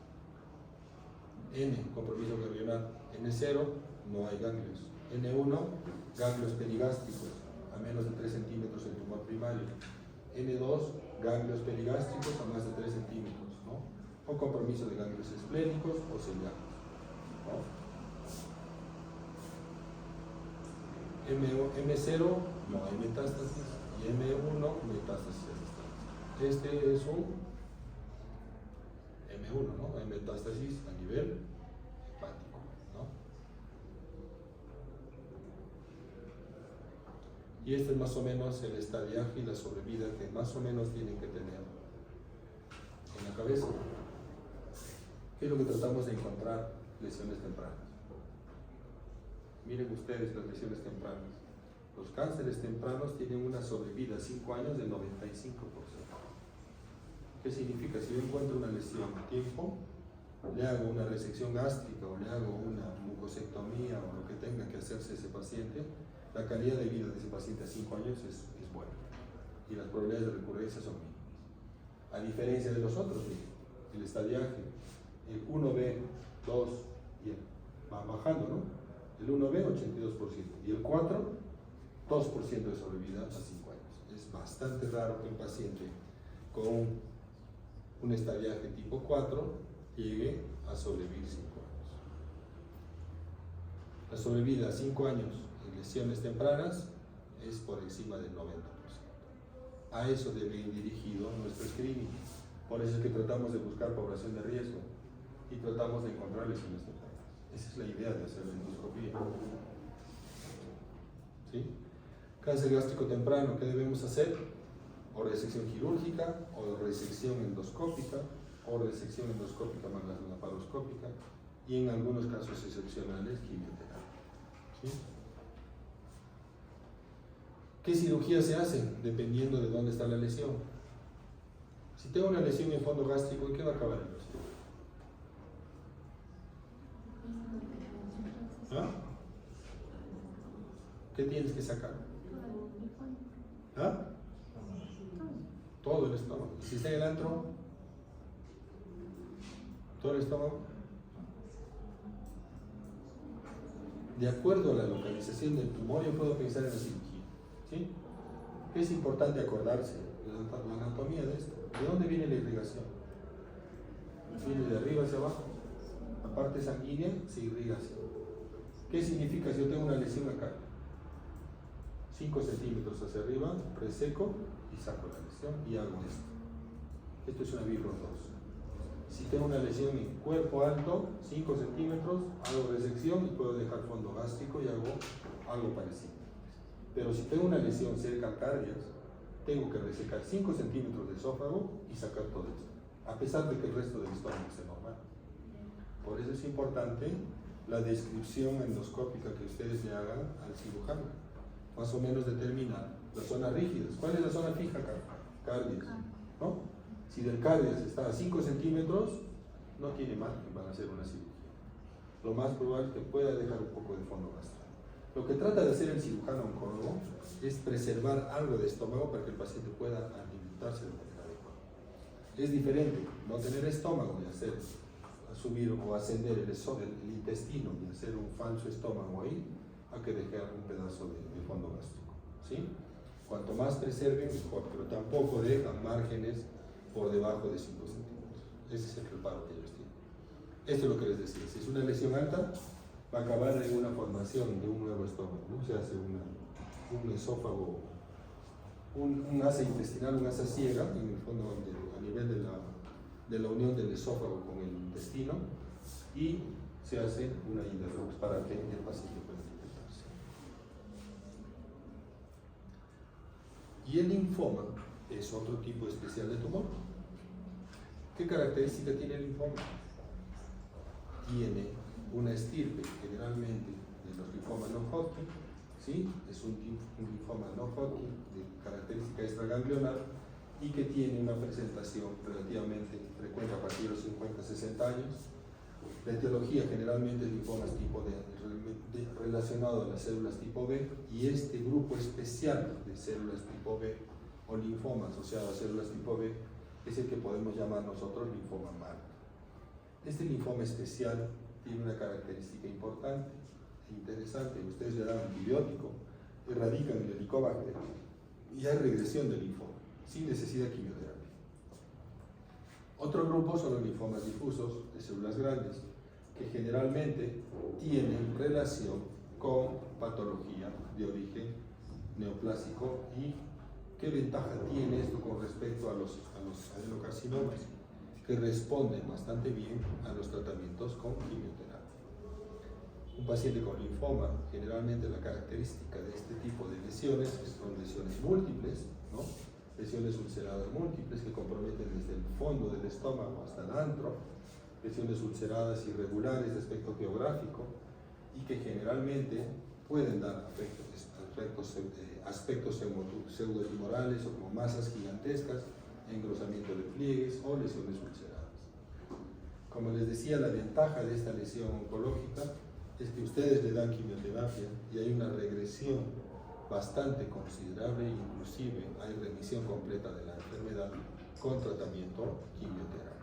N, compromiso ganglionar. N0, no hay ganglios. N1, ganglios perigástricos a menos de 3 centímetros en tumor primario. N2, ganglios perigástricos a más de 3 centímetros, ¿no? O compromiso de ganglios esplénicos o celíacos, ¿no? M0 no hay metástasis y M1 metástasis a distancia. Este es un M1, ¿no? Hay metástasis a nivel hepático, ¿no? Y este es más o menos el estadiaje y la sobrevida que más o menos tienen que tener en la cabeza. ¿Qué es lo que tratamos de encontrar? Lesiones tempranas. Miren ustedes las lesiones tempranas. Los cánceres tempranos tienen una sobrevida a 5 años del 95%. ¿Qué significa? Si yo encuentro una lesión a tiempo, le hago una resección gástrica o le hago una mucosectomía o lo que tenga que hacerse ese paciente, la calidad de vida de ese paciente a 5 años es buena y las probabilidades de recurrencia son mínimas. A diferencia de los otros, el estadiaje, el 1B, 2, y va bajando, ¿no? El 1B, 82%, y el 4, 2% de sobrevida a 5 años. Es bastante raro que un paciente con un estadiaje tipo 4 llegue a sobrevivir 5 años. La sobrevida a 5 años lesiones tempranas es por encima del 90%. A eso debe ir dirigido nuestro screening. Por eso es que tratamos de buscar población de riesgo y tratamos de encontrar lesiones tempranas. Esa es la idea de hacer la endoscopía. ¿Sí? Cáncer gástrico temprano, ¿qué debemos hacer? O resección quirúrgica, o resección endoscópica, o resección endoscópica más la laparoscópica, y en algunos casos excepcionales, quimioterapia. ¿Sí? ¿Qué cirugía se hace? Dependiendo de dónde está la lesión. Si tengo una lesión en fondo gástrico, ¿en qué va a acabar el lesión? ¿Ah? ¿Qué tienes que sacar? ¿Ah? Todo el estómago. ¿Y si está en el antro? ¿Todo el estómago? De acuerdo a la localización del tumor, yo puedo pensar en la cirugía. ¿Sí? Es importante acordarse de la anatomía de esto. ¿De dónde viene la irrigación? Viene de arriba hacia abajo. La parte sanguínea se irriga hacia abajo. ¿Qué significa si yo tengo una lesión acá? 5 centímetros hacia arriba, reseco y saco la lesión y hago esto. Esto es una bibliotosis. Si tengo una lesión en cuerpo alto, 5 centímetros, hago resección y puedo dejar fondo gástrico y hago algo parecido. Pero si tengo una lesión cerca al cardias, tengo que resecar 5 centímetros de esófago y sacar todo esto, a pesar de que el resto del estómago esté normal. Por eso es importante la descripción endoscópica que ustedes le hagan al cirujano. Más o menos determinar las zonas rígidas. ¿Cuál es la zona fija acá? Cardias, ¿no? Si del cardias está a 5 centímetros, no tiene margen para hacer una cirugía. Lo más probable es que pueda dejar un poco de fondo gástrico. Lo que trata de hacer el cirujano oncólogo es preservar algo de estómago para que el paciente pueda alimentarse de manera adecuada. Es diferente no tener estómago y hacer subir o ascender el intestino y hacer un falso estómago ahí, a que dejar un pedazo de fondo gástrico. ¿Sí? Cuanto más preserven, mejor, pero tampoco dejan márgenes por debajo de 5 centímetros. Ese es el preparo que ellos tienen. Esto es lo que les decía. Si es una lesión alta, va a acabar en una formación de un nuevo estómago, ¿no? Se hace un esófago, un asa intestinal, una asa ciega, en el fondo a nivel de la unión del esófago con el intestino, y se hace una hidroflux para que el paciente pueda alimentarse. Y el linfoma es otro tipo especial de tumor. ¿Qué característica tiene el linfoma? Tiene una estirpe, generalmente de los linfomas no-Hodgkin, ¿sí? Es un linfoma no-Hodgkin de característica extraganglionar y que tiene una presentación relativamente frecuente a partir de los 50-60 años. La etiología generalmente es linfomas tipo D relacionado a las células tipo B, y este grupo especial de células tipo B o linfoma asociado a células tipo B es el que podemos llamar nosotros linfoma marco. Este linfoma especial tiene una característica importante e interesante. Ustedes le dan antibiótico, erradican el helicobacter y hay regresión del linfoma sin necesidad de quimioterapia. Otro grupo son los linfomas difusos de células grandes, que generalmente tienen relación con patología de origen neoplásico. ¿Y qué ventaja tiene esto con respecto a los adenocarcinomas? Que responden bastante bien a los tratamientos con quimioterapia. Un paciente con linfoma, generalmente la característica de este tipo de lesiones son lesiones múltiples, ¿no? Lesiones ulceradas múltiples que comprometen desde el fondo del estómago hasta el antro, lesiones ulceradas irregulares de aspecto geográfico y que generalmente pueden dar aspectos pseudotumorales o como masas gigantescas, engrosamiento de pliegues o lesiones ulceradas. Como les decía, la ventaja de esta lesión oncológica es que ustedes le dan quimioterapia y hay una regresión bastante considerable, inclusive hay remisión completa de la enfermedad con tratamiento quimioterápico.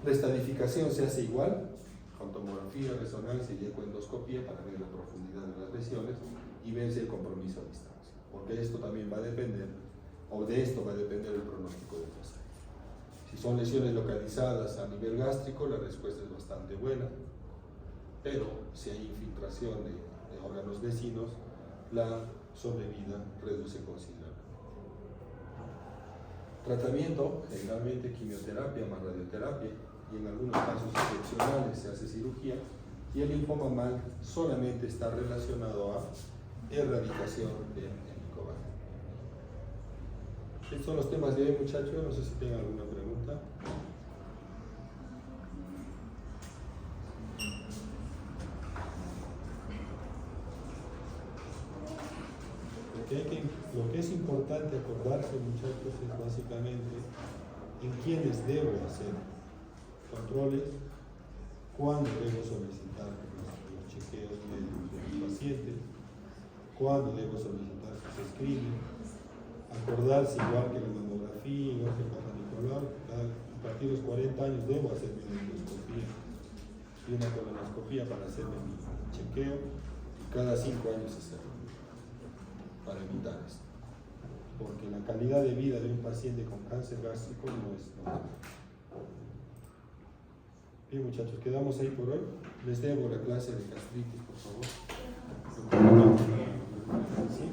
La estadificación se hace igual, con tomografía, resonancia y ecoendoscopía para ver la profundidad de las lesiones y ver si hay compromiso a distancia, porque esto también va a depender, o de esto va a depender el pronóstico del paciente. Si son lesiones localizadas a nivel gástrico, la respuesta es bastante buena, pero si hay infiltración de de órganos vecinos, la sobrevida reduce considerablemente. Tratamiento, generalmente quimioterapia más radioterapia, y en algunos casos excepcionales se hace cirugía, y el linfoma MAL solamente está relacionado a erradicación de helicobacter. Estos son los temas de hoy, muchachos. No sé si tienen alguna pregunta. Lo que es importante acordarse, muchachos, es básicamente en quiénes debo hacer controles, cuándo debo solicitar los chequeos médicos de los pacientes, cuándo debo solicitar sus screening, acordarse igual que la mamografía, igual que el papanicolar, a partir de los 40 años debo hacerme una endoscopía y una colonoscopía para hacerme mi chequeo, y cada 5 años hacerlo, para evitar esto. Porque la calidad de vida de un paciente con cáncer gástrico no es normal. Bien, muchachos, quedamos ahí por hoy. Les debo la clase de gastritis, por favor. ¿Sí?